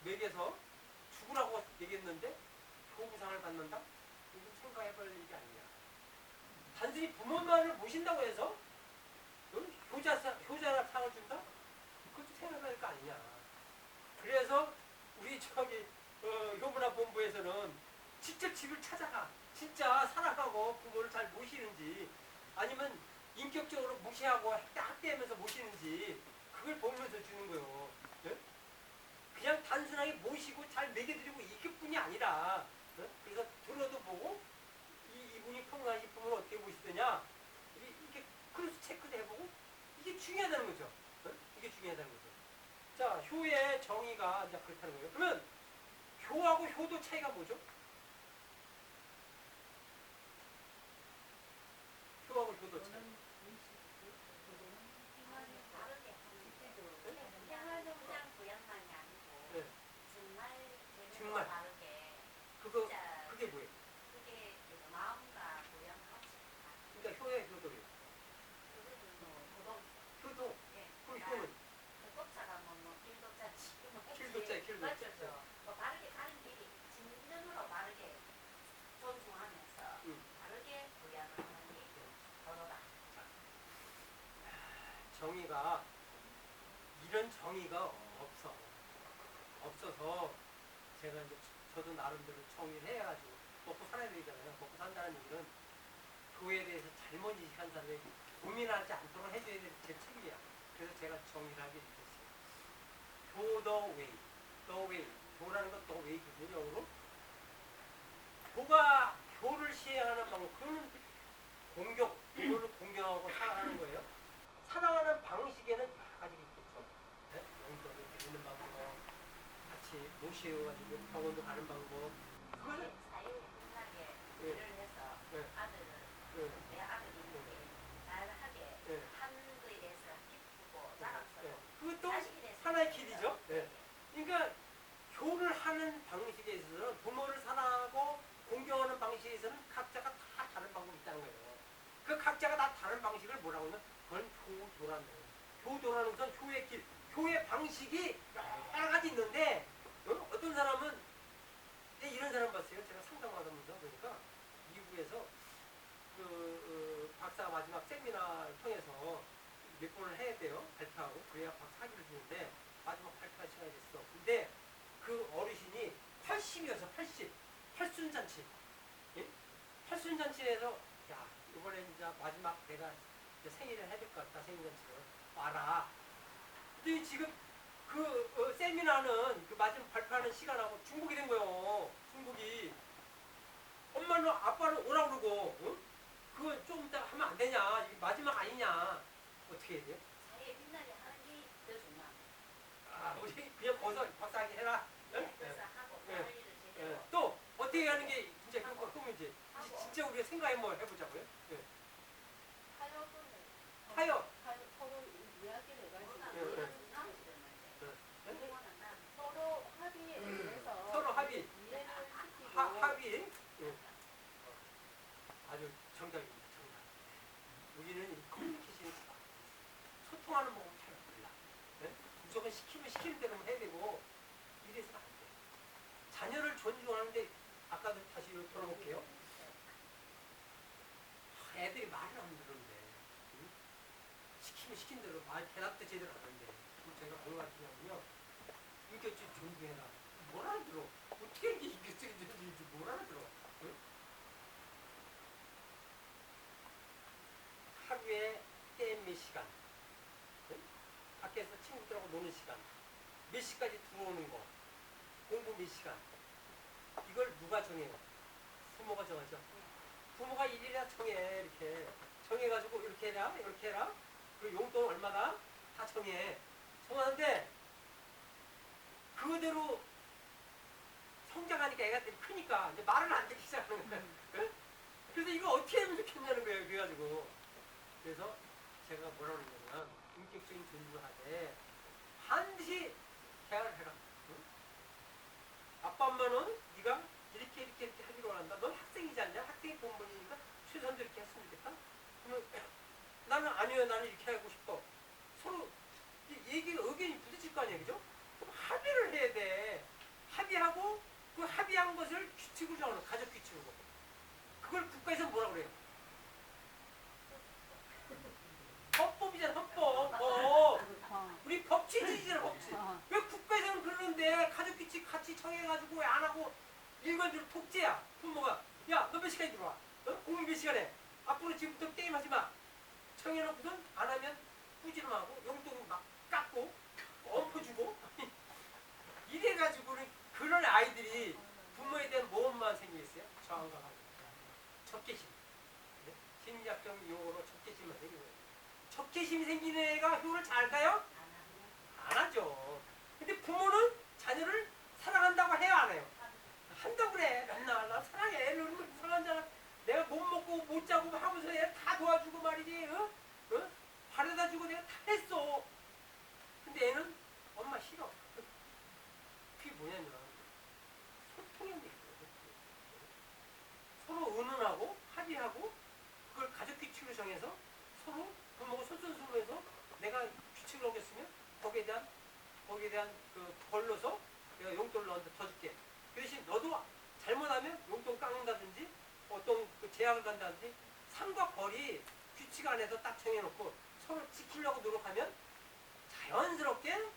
먹여서 죽으라고 얘기했는데 효부상을 받는다? 이건 생각해볼 일이 아니야. 단순히 부모만을 모신다고 해서 효자나 상을 준다? 그것도 생각할 거 아니냐. 그래서 우리 효문화 본부에서는 직접 집을 찾아가. 진짜 사랑하고 부모를 잘 모시는지, 아니면 인격적으로 무시하고 학대하면서 모시는지, 그걸 보면서 주는 거예요. 네? 그냥 단순하게 모시고 잘 먹여드리고 이것뿐이 아니라, 네? 그래서 들어도 보고 이분이 평상시 부모를 어떻게 보시더냐, 이렇게 크로스 체크도 해보고, 이게 중요하다는 거죠. 네? 이게 중요하다는 거죠. 자, 효의 정의가 이제 그렇다는 거예요. 그러면 효하고 효도 차이가 뭐죠? 효하고 효도 차이. 그냥 부양만이 아니고 네. 정말 다르게 그거, 진짜 그게 뭐예요? 그게 마음과 부양 같이 그러니까 효의 효도예요. 그거는 효도. 예. 그럼 효는? 꽃차가 뭐 길도짜지 길도짜. 맞죠? 뭐 바르게 가는 길이 진전으로 이런 정의가 없어서 제가 이제 저도 나름대로 정의를 해가지고 먹고 살아야 되잖아요. 먹고 산다는 얘기는 교회에 대해서 잘못 인식한 사람이 고민하지 않도록 해줘야 될 제 책임이야. 그래서 제가 정의를 하게 됐어요. 교 the way. 교라는 건 the way거든요, 영어로. 교를 시행하는 방법, 그거는 교를 공경하고 사랑하는 거예요. 사랑하는 방식에는 여러 가지가 있겠죠. 네? 용돈을 드리는 방법, 같이 모시어가지고 병원도 가는 방법. 그거는 사회 끝나게 예. 일을 해서 예. 아들을 예. 내 아들이 이렇게 잘하게 예. 한 거에 대해서 기쁘고 예. 자랑스러워. 그것도 자식에 대해서 하나의 길이죠. 예. 그러니까 교를 하는 방식에 있어서는 부모를 사랑하고 공경하는 방식에 있어서는 각자가 다 다른 방법이 있다는 거예요. 그 각자가 다 다른 방식을 뭐라고 하면 그건 교도라는 거예요. 교도라는 것은 교의 길, 교의 방식이 여러 가지 있는데 어떤 사람은 이런 사람 봤어요. 제가 상담하면서 보니까 미국에서 박사 마지막 세미나를 통해서 몇 번을 해야 돼요. 발표하고 그래야 박사학위를 주는데 마지막 발표할 시간이 됐어. 근데 그 어르신이 80이어서 8순잔치. 예? 8순잔치에서 야 이번에 이제 마지막 내가 이제 생일을 해야 될 것 같다. 생일잔치를 와라. 근데 지금 세미나는 그 마지막 발표하는 시간하고 중복이 된 거예요. 중복이. 엄마는 아빠는 오라고 그러고 그거 좀 이따 하면 안 되냐. 이게 마지막 아니냐. 어떻게 해야 돼요? 사회에 빛나게 하는 게 더 중요합니다. 우리 그냥 거기서 박사학위 해라. 그래서 하고 예. 하는 일을 제대로 또 어떻게 하는 게 진짜 그거이지. 진짜 우리가 생각해 뭐 해보자고요. 예. 타협. 서로 이야기를 해가지고 예, 예. 서로 합의에 의해서 서로 합의. 이해를 시키고 합의. 예. 아주 정답입니다. 정답. 우리는 이 커뮤니케이션이 소통하는 법을 잘 몰라. 예? 무조건 시키면 시키는 대로만 해야 되고 이래서는 안 돼. 자녀를 존중하는데 아까도 다시 돌아볼게요. 애들이 말을 안 들었는데 시키면 시킨 대로 말 대답도 제대로 안 하는데 그럼 제가 뭘 가르치냐면요. 인격적 존중해라. 뭘 알아들어. 어떻게 이렇게 인격적인 존중인지 뭘 알아들어. 응? 하루에 게임 몇 시간, 응? 밖에서 친구들하고 노는 시간, 몇 시까지 들어오는 거, 공부 몇 시간, 이걸 누가 정해요? 부모가 정하죠. 부모가 일이라 정해. 이렇게 정해가지고 이렇게 해라 이렇게 해라 그리고 용돈 얼마다 다 정하는데 그대로 성장하니까 애가들이 크니까 이제 말을 안 듣기 시작하는 거예요. 응? 그래서 이거 어떻게 하면 좋겠냐는 거예요. 그래가지고 그래서 제가 뭐라고 그러냐면 인격적인 존중을 하되 반드시 대화를 해라. 응? 아빠 엄마는 네가 이렇게 하기로 한다. 넌 학생이지 않냐? 학생이 본분이니까 최선도 이렇게 했으면 좋겠다. 그러면 나는 아니요. 나는 이렇게 하고 싶어. 서로 의견이 부딪힐 거 아니에요. 그죠? 그럼 합의를 해야 돼. 합의하고 그 합의한 것을 규칙으로 정하는 가족 규칙으로. 그걸 국가에서 뭐라고 그래요? 헌법이잖아. 헌법. 우리 법 취지잖아. 법칙. 왜 국가에서는 그러는데 가족 규칙 같이 정해가지고 왜 안 하고 일관적으로 독재야. 부모가 야 너 몇 시간에 들어와. 공부 몇 시간에. 앞으로 지금부터 게임하지 마. 정해놓고선 안 하면 꾸지람하고 용돈 막 깎고 엎어주고 이래가지고는 그런 아이들이 부모에 대한 모험만 생기겠어요? 저항과 적개심. 네? 심리학적 용어로 적개심만 생기는 거예요. 적개심이 생기는 애가 효를 잘 할까요? 안 하죠. 근데 부모는 자녀를 사랑한다고 해요, 안 해요? 한다고 그래. 맨날 나 사랑해. 너는 사랑하잖아. 내가 못 먹고 못 자고 하면서 애 다 도와주고 말이지. 바래다 주고 내가 다 했어. 근데 애는 엄마 싫어. 그게 뭐냐면 소통의 얘기예요. 서로 의논하고 합의하고 그걸 가족 규칙으로 정해서 서로 부모가 솔선수범해서 내가 규칙을 어겼으면 거기에 대한 그 벌로서 내가 용돈을 너한테 더 줄게. 그 대신 너도 잘못하면 용돈 깎는다든지 어떤 그 제약을 간다든지 상과 벌이 규칙 안에서 딱 정해놓고 서로 지키려고 노력하면 자연스럽게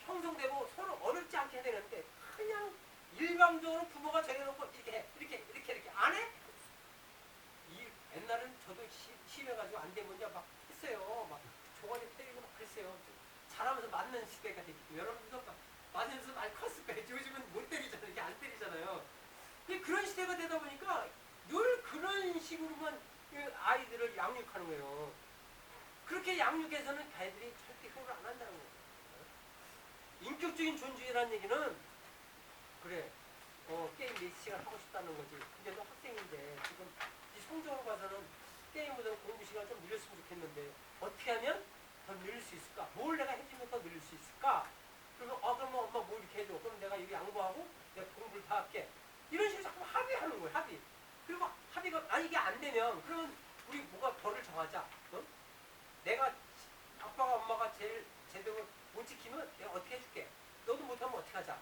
형성되고 서로 어렵지 않게 되는데 그냥 일방적으로 부모가 정해놓고 이렇게 안 해? 옛날엔 저도 심해가지고 안 되면 이제 막 했어요. 막 조가리 때리고 막 그랬어요. 잘하면서 맞는 시대가 됐고 여러분들도 막 맞으면서 많이 컸을 거예요. 요즘은 못 때리잖아요. 이게 안 때리잖아요. 근데 그런 시대가 되다 보니까 늘 그런 식으로만 그 아이들을 양육하는 거예요. 그렇게 양육해서는 애들이 절대 효를 안 한다는 거예요. 인격적인 존중이라는 얘기는 그래 게임 4시간 하고 싶다는 거지. 근데 너 학생인데 지금 이 성적으로 봐서는 게임보다는 공부 시간 좀 늘렸으면 좋겠는데 어떻게 하면 더 늘릴 수 있을까? 뭘 내가 해주면 더 늘릴 수 있을까? 그러면 그럼 엄마 뭐 이렇게 해줘. 그럼 내가 여기 양보하고 내가 공부를 다 할게. 이런 식으로 자꾸 합의하는 거예요. 합의. 그리고 합의가 이게 안 되면 그러면 우리 뭐가 벌을 정하자. 어? 내가 아빠가 엄마가 제일 제대로 못 지키면 내가 어떻게 해줄게. 너도 못하면 어떻게 하자.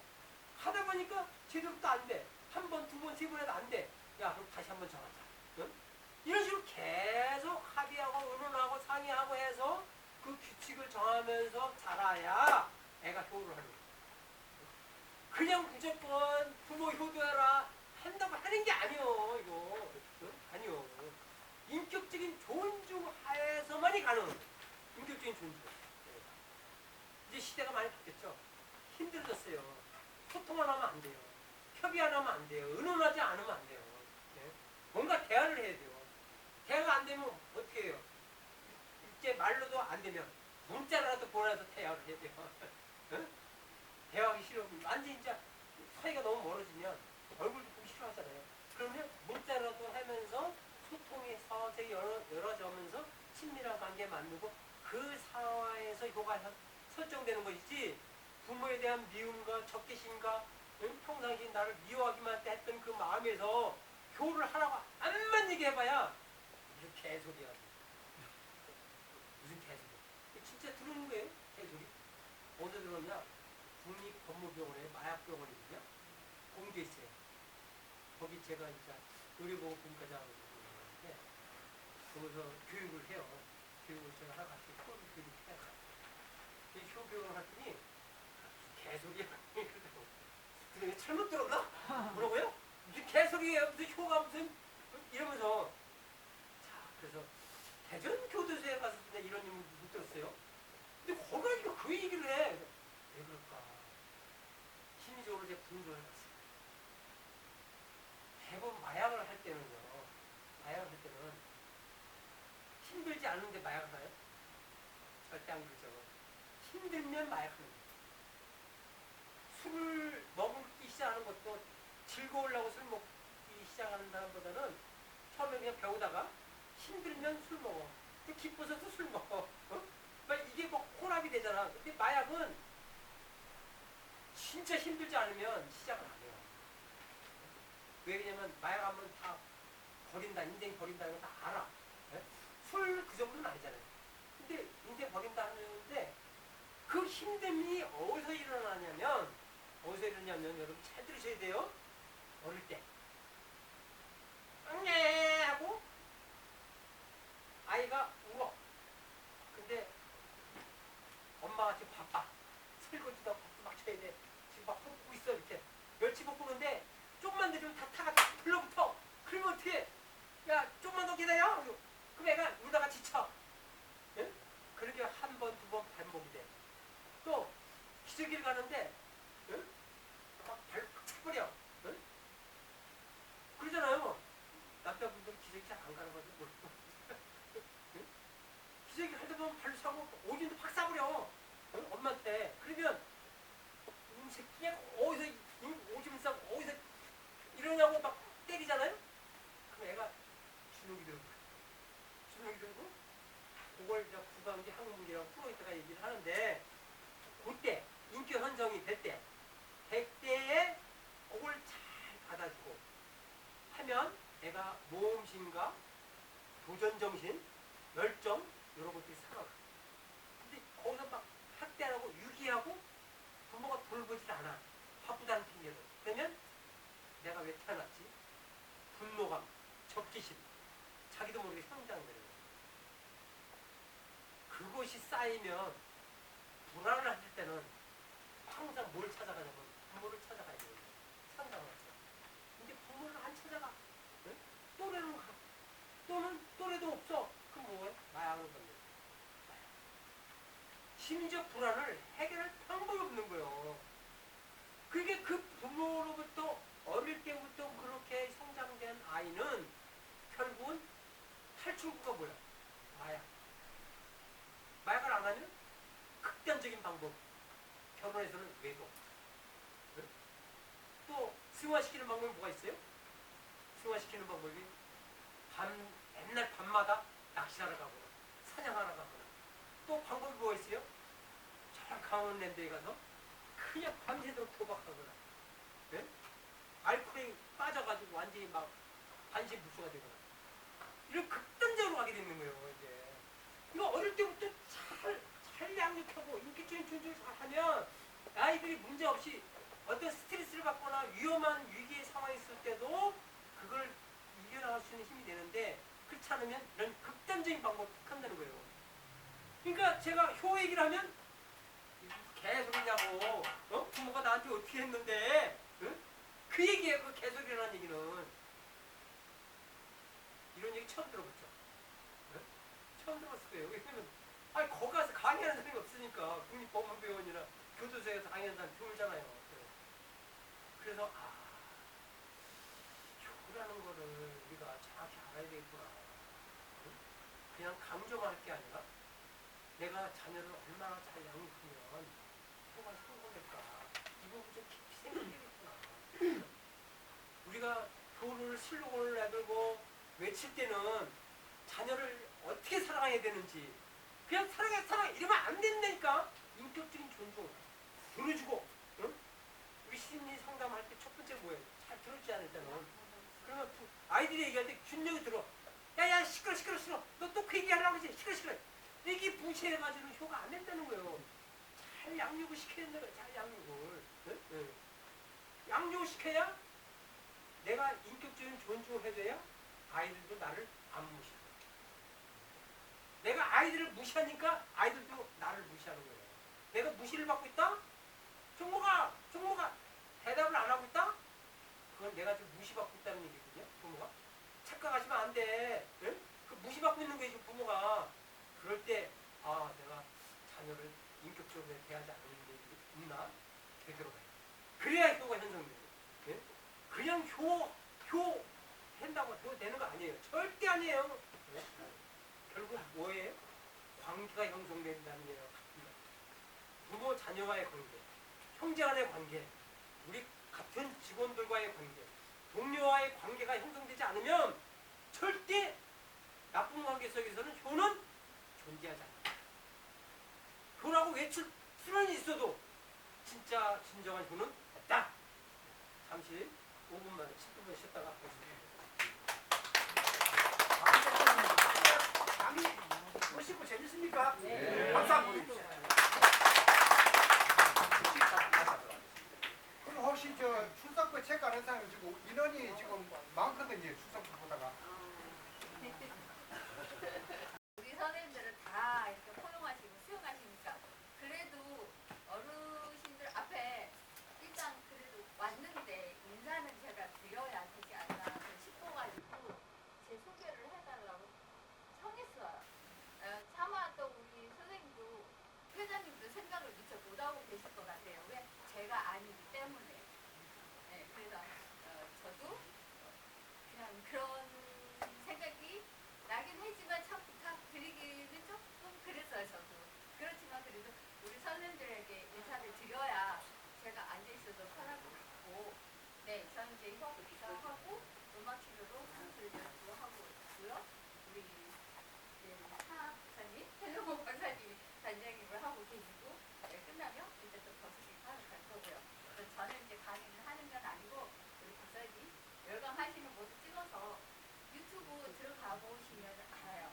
하다 보니까 제대로 또 안 돼. 한 번, 두 번, 세 번 해도 안 돼. 야 그럼 다시 한번 정하자. 응? 이런 식으로 계속 합의하고 의논하고 상의하고 해서 그 규칙을 정하면서 자라야 애가 효를 하는 거예요. 그냥 무조건 부모 효도해라 한다고 하는 게 아니요. 이거 응? 아니요. 인격적인 존중 하에서만이 가능. 인격적인 존중. 이제 시대가 많이 바뀌었죠. 힘들어졌어요. 소통 안 하면 안 돼요. 협의 안 하면 안 돼요. 의논하지 않으면 안 돼요. 네? 뭔가 대화를 해야 돼요. 대화가 안 되면 어떻게 해요? 이제 말로도 안 되면 문자라도 보내서 대화를 해야 돼요. 응? 대화하기 싫으면 완전히 진짜 사이가 너무 멀어지면 얼굴도 보기 싫어하잖아요. 그러면 문자라도 하면서 소통해서 되게 열어져면서 친밀한 관계 만들고 그 사회에서 효가 설정되는 것이지 부모에 대한 미움과 적개심과 평상시 나를 미워하기만 했던 그 마음에서 효를 하라고 암만 얘기해봐야 무슨 개소리야. 무슨 개소리. 진짜 들어오는 거예요. 개소리. 어디서 들었냐. 국립법무병원에 마약병원이거든요. 공개 있어요. 거기 제가 진짜 의료보건과장을 하는데 거기서 교육을 해요. 교육을 제가 하나 같이 교육을 해요. 효교육을 했더니 개소리야. 그러더라고. 잘못 들었나? 뭐라고요? 무슨 개소리예요? 무슨 효가 무슨 이러면서 자 그래서 대전교도소에 갔을 때 이런 얘기 못 들었어요. 근데 거기가 그 얘기를 해. 왜 그럴까? 심리적으로 제 분석을 해봤어요. 대부분 마약을 할 때는요. 마약을 할 때는 힘들지 않은데 마약을 하요? 절대 안 그러죠. 힘들면 마약하는 거예요. 술을 먹기 시작하는 것도 즐거우려고 술 먹기 시작하는 사람보다는 처음에 그냥 배우다가 힘들면 술 먹어. 기뻐서도 술 먹어. 어? 이게 뭐 혼합이 되잖아. 근데 마약은 진짜 힘들지 않으면 시작을 안 해요. 왜 그러냐면 마약하면 다 버린다, 인생 버린다 이런 거 다 알아. 술 그 정도는 아니잖아요. 근데 인생 버린다 하는데 그 힘듦이 어디서 일어나냐면 여러분 잘 들으셔야 돼요. 어릴 때 응애 하고 아이가 울어. 근데 엄마가 지금 바빠. 설거지도 밥도 막 쳐야 돼. 지금 막 볶고 있어 이렇게. 멸치 볶는데 조금만 늦으면 다 타가 불러붙어. 그러면 어떻게 해? 야 조금만 더 기다려. 그럼 애가 울다가 지쳐. 예? 그렇게 한 번, 두 번 반복이 돼. 또 기저귀를 가는데 막 발을 팍 차버려. 그러잖아요. 남자분들 기저귀 잘 안 가는 거죠. 기저귀 하다 보면 발로 차고 오줌도 팍 싸버려. 엄마한테. 그러면 이 새끼가 어디서 오줌 싸고 어디서 이러냐고 막 때리잖아요. 그럼 애가 주눅이 들고 주눅이 들고 그걸 이제 구강기 항문기라고 프로이트가 얘기를 하는데 그때 인격 형성이 될 때에 그걸 잘 받아주고 하면 애가 모험심과 도전정신, 열정 이런 것들이 살아가. 근데 거기서 막 학대하고 유기하고 부모가 돌보질 않아. 바쁘다는 핑계로. 그러면 내가 왜 태어났지? 분노감, 적기심, 자기도 모르게 성장되는 거예요. 그것이 쌓이면 불안을 하실 때는 항상 뭘 찾아가냐면 부모를 찾아가야 돼요. 상담을 하세요. 근데 부모를 안 찾아가. 응? 또래는 가. 또는 또래도 없어. 그럼 뭐해? 마약을 건네. 심리적 불안을 해결할 방법이 없는 거예요. 그게 그 부모로부터 어릴 때부터 그렇게 성장된 아이는 결국은 탈출구가 뭐야? 마약. 마약을 안 하면 극단적인 방법. 결혼해서는 외도. 네? 또 승화시키는 방법이 뭐가 있어요? 승화시키는 방법이 맨날 밤마다 낚시하러 가거나 사냥하러 가거나 또 방법이 뭐가 있어요? 저 강원랜드에 가서 그냥 밤새도록 도박하거나 네? 알코올에 빠져가지고 완전히 막 반신불수가 되거나 이런 극단적으로 가게 되는 거예요. 이제 그러니까 어릴 때부터 잘 양육하고 인격적인 존중을 잘하면 아이들이 문제없이 어떤 스트레스를 받거나 위험한 위기의 상황이 있을 때도 그걸 이겨나갈 수 있는 힘이 되는데 그렇지 않으면 이런 극단적인 방법을 택한다는 거예요. 그러니까 제가 효 얘기를 하면 개소리냐고 부모가 나한테 어떻게 했는데 그 얘기예요. 그 개소리라는 얘기는. 이런 얘기 처음 들어봤죠? 처음 들어봤을 거예요. 왜냐면 거기 가서 강의하는 사람이 없으니까 국립법원이나 교도소에 가서 강의하는 사람이 드물잖아요. 그래서 효라는 거를 우리가 정확히 알아야 되겠구나. 그냥 강조만 할 게 아니라 내가 자녀를 얼마나 잘 양육하면 효가 성공할까. 이 부분 좀 깊이 생각해야겠구나. 우리가 효를 슬로건을 내들고 외칠 때는 자녀를 어떻게 사랑해야 되는지 그냥 사랑해 이러면 안 된다니까. 인격적인 존중 들어주고 우리 심리 상담할 때 첫 번째 뭐예요? 잘 들어주지 않을 때는 그러면 아이들이 얘기할 때 균형이 들어. 야야 시끄러 너 또 그 얘기 하려고 그러지. 시끄러 이게 무시해가지고 효가 안 된다는 거예요. 잘 양육을 시켜야 된다. 잘 양육을 양육을 시켜야 내가 인격적인 존중을 해줘야 아이들도 나를 안 무시해. 내가 아이들을 무시하니까 아이들도 나를 무시하는 거예요. 내가 무시를 받고 있다? 종모가 대답을 안 하고 있다? 그건 내가 지금 무시받고 있다는 얘기거든요. 부모가 착각하시면 안 돼. 응? 그 무시받고 있는 거예요 지금 부모가. 그럴 때 내가 자녀를 인격적으로 대하지 않는 일이 있나? 되돌아가요. 그래야 효가 형성돼요. 응? 그냥 효 한다고 효 되는 거 아니에요. 절대 아니에요. 응? 결국 뭐예요? 관계가 형성된다는 얘기예요. 부모 자녀와의 관계, 형제 간의 관계, 우리 같은 직원들과의 관계, 동료와의 관계가 형성되지 않으면 절대 나쁜 관계 속에서는 효는 존재하지 않아요. 효라고 외칠 수는 있어도 진짜 진정한 효는 없다. 잠시 5분만 10분만 쉬었다가 강의 멋있고 재밌습니까? 네. 박수 한번 보내주세요. 그럼 혹시 출석부 체크하는 사람이 지금 인원이 지금 많거든요. 출석부 보다가. 우리 선생님들은 다 이렇게 포용하시고 수용하시니까 그래도 어르신들 앞에 일단 그래도 왔는데 인사는 제가 드려야 되지 않나 싶어가지고 제 소개를 해달라고 청했어요. 차마 또 우리 선생님도 회장님도 생각을 미처 못하고 계실 것 같아요. 왜? 제가 아니기 때문에. 네, 그래서 저도 그냥 그런 생각이 나긴 했지만 참 부탁드리기는 조금 그랬어요. 저도. 그렇지만 그래도 우리 선생님들에게 인사를 드려야 제가 앉아있어도 편하고 네, 저는 이제 협의사하고 음악 치료로 강술도 하고 있고요. 우리 하 박사님, 헬로몬 박사님이 단장님을 하고 계시고 네, 끝나면 이제 또 버스킹하러 갈 거고요. 저는 이제 강의를 하는 건 아니고 우리 박사님 열강하시는 모습 찍어서 유튜브 들어가 보시면 알아요.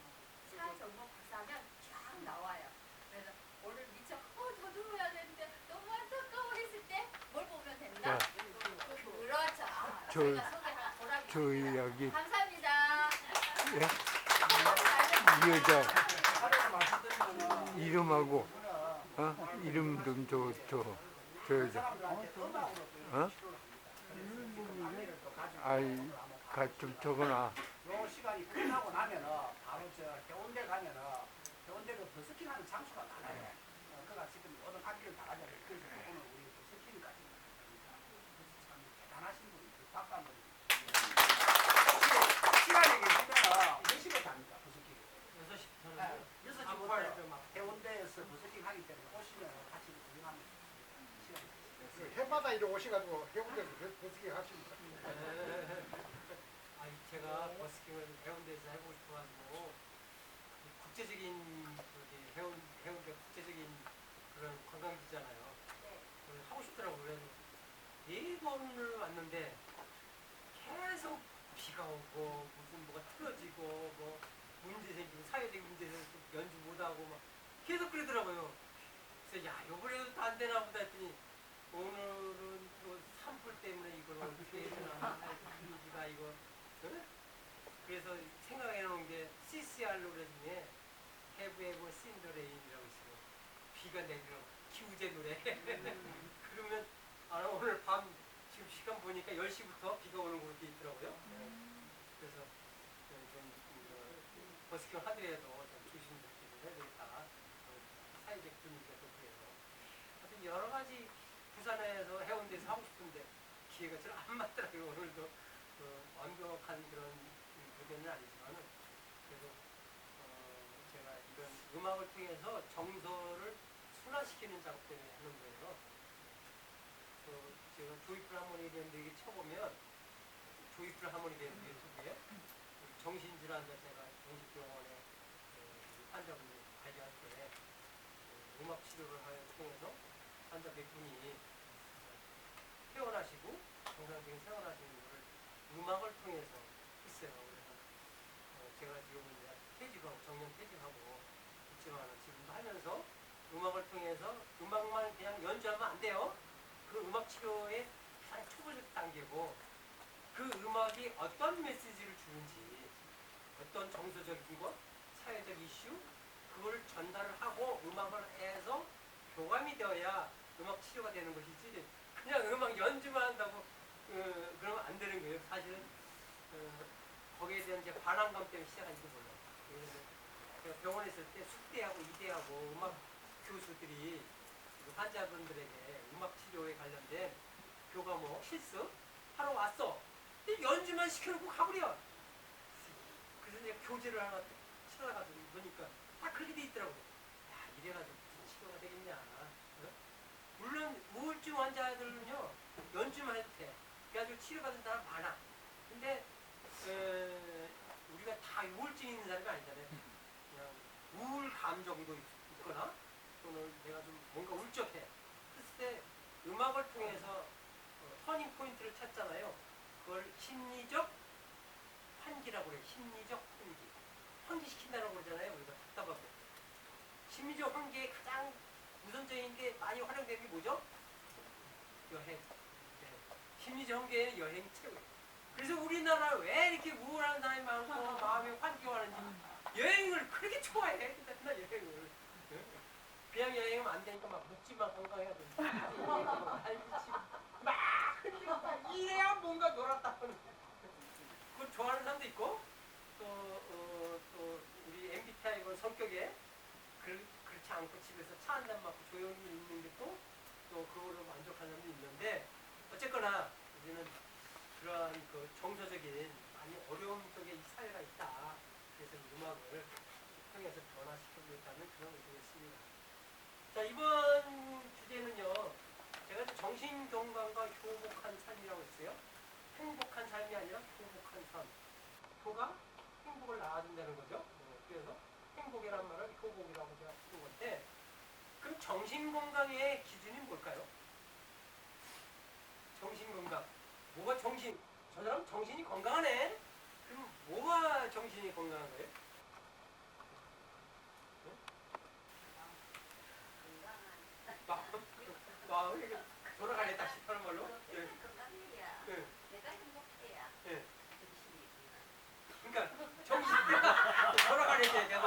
차정모 박사면 쫙 나와요. 그래서 오늘 미처 저도 해야 되는데 너무 안타까워 했을 때 뭘 보면 된다? 그렇죠. 제가 소개한 보람이 여기 감사합니다. 이 여자 이름하고 이름 좀 저, 사람들한테 음악으로 어? 치료를 합니다. 또 가지고 아이, 좀 적어놔. 요 시간이 끝나고 나면은 바로 저 해운대 가면은 해운대 그 버스킹하는 장소가 많아요. 그가 지금 어떤 학기를 다 가잖아요. 그래서 오늘 우리 버스킹까지 참 대단하신 분이 박사님. 시간이 계시면은 몇 시부터 합니까 버스킹? 6시 네, 저는 6시부터 해운대에서 버스킹 하기 때문에 오시면 같이 구경하면 시간이 해마다 이리 오셔가지고 해운대에서 버스킹 하십니까? 아니 제가 버스킹을 해운대에서 해보고 싶어가지고 국제적인 해운대 국제적인 그런 관광지잖아요. 그걸 하고 싶더라고요. 그래서 4번을 왔는데 계속 비가 오고 무슨 뭐가 틀어지고 뭐 문제 생기고 사회적인 문제 생기고 연주 못하고 막 계속 그러더라고요. 그래서 야 요번에도 안 되나 보다 했더니 오늘은 또 산불 때문에 이걸 어떻게 해서나 분위기가 이거 응? 그래서 생각해 놓은 게 CCR 노래 중에 Have You Ever Seen the Rain이라고 있어요. 비가 내리는 기우제 노래. 그러면 오늘 밤 지금 시간 보니까 10시부터 비가 오는 걸로 돼 있더라고요. 그래서 좀 버스킹 하더라도 좀 조심스럽게 좀 해야 되겠다. 사회적 분위기가 좀 그래서 하여튼 여러 가지 부산에서 해운대에서 하고 싶은데 기회가 잘 안 맞더라고요. 오늘도 완벽한 그런 무대는 아니지만은 그래도 제가 이런 음악을 통해서 정서를 순화시키는 작업 때문에 하는 거예요. 제가 조이풀 하모니 밴드 이게 쳐보면 조이풀 하모니 밴드 유튜브에 정신질환자 제가 정신병원에 환자분들 발견할 때 음악 치료를 통해서 환자 몇 분이 퇴원하시고 정상적인 생활하시는 것을 음악을 통해서 했어요. 그래서 제가 지금 이제 퇴직하고 정년 퇴직하고 있지만 지금도 하면서 음악을 통해서 음악만 그냥 연주하면 안 돼요. 그 음악 치료의 가장 초보적 단계고 그 음악이 어떤 메시지를 주는지 어떤 정서적인 것, 사회적 이슈 그걸 전달을 하고 음악을 해서 교감이 되어야 음악 치료가 되는 것이지 그냥 음악 연주만 한다고 그러면 안 되는 거예요. 사실은 거기에 대한 이제 반항감 때문에 시작한지도 몰라요. 제가 병원에 있을 때 숙대하고 이대하고 음악 교수들이 환자분들에게 음악 치료에 관련된 교과목 실습 하러 왔어. 근데 연주만 시켜놓고 가버려. 그래서 이제 교재를 하나 찾아가지고 보니까 딱 그렇게 돼 있더라고요. 야, 이래가지고 무슨 치료가 되겠냐. 물론 우울증 환자들은요 연주만 해도 돼. 그래가지고 치료받은 사람 많아. 근데 우리가 다 우울증 있는 사람이 아니잖아요. 그냥 우울감 정도 있거나 또는 내가 좀 뭔가 울적해. 그랬을 때 음악을 통해서 터닝 포인트를 찾잖아요. 그걸 심리적 환기라고 그래요. 심리적 환기. 환기시킨다고 그러잖아요. 우리가 답답하고. 심리적 환기의 가장 우선적인 게 많이 활용되는 게 뭐죠? 여행. 심리적 환기에는 여행이 최고예요. 그래서 우리나라 왜 이렇게 우울한 사람이 많고 마음이 환기하는지 여행을 그렇게 좋아해. 맨날 여행을. 그냥 여행하면 안 되니까 막 묵지만 건강해야 된다. 막 이래야 뭔가 놀았다. 그걸 좋아하는 사람도 있고 또 우리 MBTI 이건 성격에 그렇지 않고 집에서 차 한 잔 맞고 조용히 있는 게 또 그거로 만족하는 사람도 있는데 어쨌거나 우리는 그러한 그 정서적인 많이 어려움 속에 이 사회가 있다. 그래서 음악을 통해서 변화시키고 있다는 그런 의도가 있습니다. 자, 이번 주제는요. 제가 정신건강과 효복한 삶이라고 했어요. 행복한 삶이 아니라 효복한 삶. 효가 행복을 낳아준다는 거죠. 그래서 행복이라는 말을 효복이라고 제가 쓴 건데 그럼 정신건강의 기준이 뭘까요? 정신건강. 뭐가 정신? 저 사람 정신이 건강하네? 그럼 뭐가 정신이 건강한 거예요? 마음이 돌아가네 다시 하는 걸로? 예. 건강해야 예. 내가 행복해야 예. 정신이 그러니까 정신이 돌아가네 계속.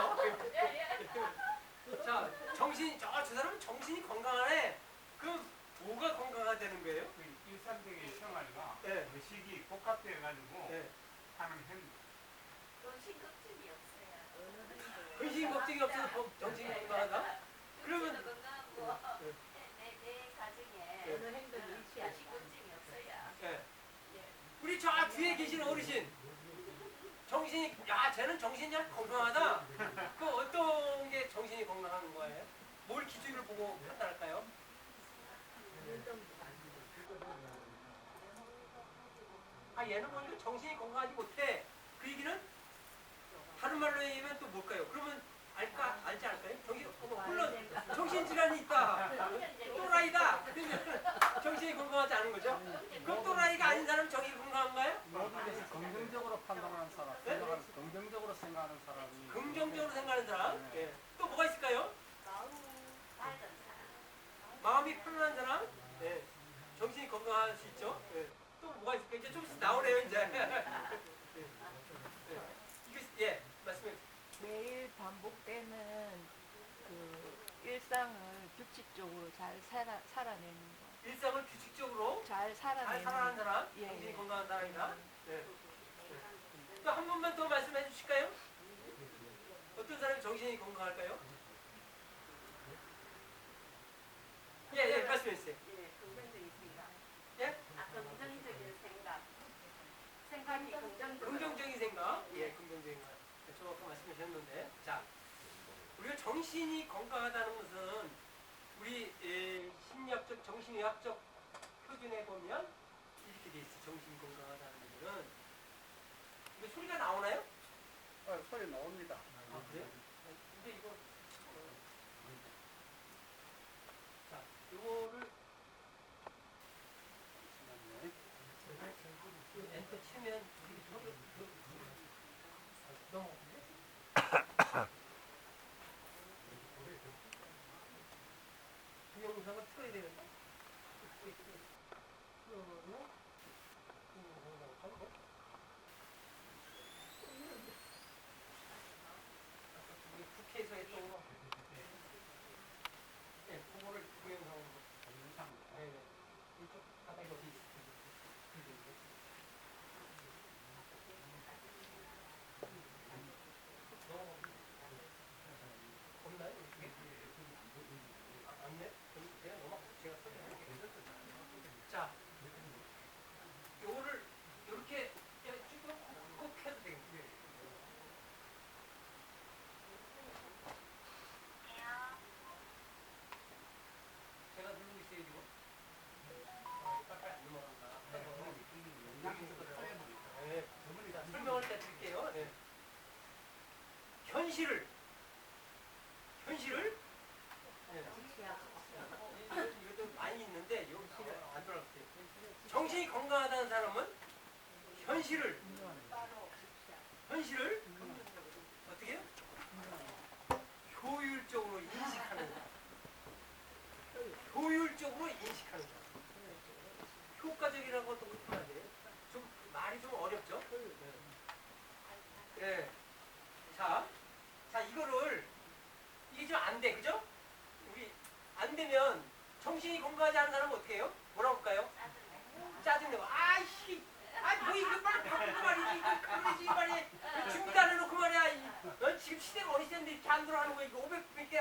자, 정신이 저 사람은 정신이 가지고 예. 하는 행. 정신 걱정이 없어요. 근심 걱정이 없어서 정신이 건강하다? 그러면 정신도 건강하고 예. 내 가정에 예. 어느 행동이 정신 걱정이 없어요. 예. 우리 저 뒤에 계신 어르신 정신이 쟤는 정신이 참 건강하다. 그 어떤 게 정신이 건강한 거예요? 뭘 기준으로 보고 판단할까요? 얘는 보니까 정신이 건강하지 못해. 그 얘기는 다른 말로 얘기하면 또 뭘까요? 그러면 알지 않을까요? 물론 정신질환이 있다. 또라이다. 근데 정신이 건강하지 않은 거죠? 그럼 또라이가 아닌 사람은 정신이 건강한가요? 모든 것을 긍정적으로 판단하는 사람, 긍정적으로 생각하는 사람이 긍정적으로 생각하는 사람? 예. 또 뭐가 있을까요? 마음 밝은 사람. 마음이 편안한 사람? 예. 정신이 건강할 수 있죠? 예. 또 뭐가 있을까요? 이제 좀 나오네요, 이제. 예, 말씀해 주세요. 매일 반복되는 그 일상을 규칙적으로 잘 살아내는 거. 일상을 규칙적으로 잘 잘 살아내는 살아가는 사람? 예, 정신이 예. 건강한 사람이다? 예. 또 한 번만 더 말씀해 주실까요? 어떤 사람이 정신이 건강할까요? 예, 말씀해 주세요. 예, 긍정적인 생각. 예? 긍정적인 생각. 생각이 긍정적으로. 긍정적인 생각. 예, 긍정적인 생각. 저 아까 말씀하셨는데, 자, 우리가 정신이 건강하다는 것은 우리 심리학적, 정신의학적 표준에 보면 이렇게 돼 있어. 정신이 건강하다는 것은 이거 소리가 나오나요? 소리 나옵니다. 아, 그래요? 근데 이거 자, 이거를 엔터 치면 넘어가는데? 동영상을 틀어야 되는데? 국회에서 했던 거. 네, 그거를 동영상으로. 네, 네. 이쪽 바닥에 어디 있어요? 없나요? 없네? 그럼 제가 제가 설명할게요. 자, 요거를 이렇게 지금 꼭 해도 되겠네요. 제가 누르고 있어요, 지금. 빨리 안 넘어간다. 네. 자, 설명을 때 드릴게요. 네. 현실을 네. 이것도 많이 있는데 여기 안 들어갈게요. 정신이 건강하다는 사람은 현실을 어떻게 해요? 효율적으로 인식하는 사람. 효율적으로 인식하는 사람. 효과적이라는 것도 그렇게 말해야 돼요. 좀 말이 좀 어렵죠? 네. 자, 이거를 이게 좀 안 돼, 그죠? 우리 안 되면 정신이 건강하지 않은 사람은 어떻게 해요? 뭐라고 할까요? 짜증내고 아이씨, 뭐 이거 빨리 바꾸고 말이지, 이거 그러지 말이야. 준비도 안 해놓고 말이야. 너 지금 시대가 어느 시대인데 이렇게 안 들어가는 거야. 이거 500밖에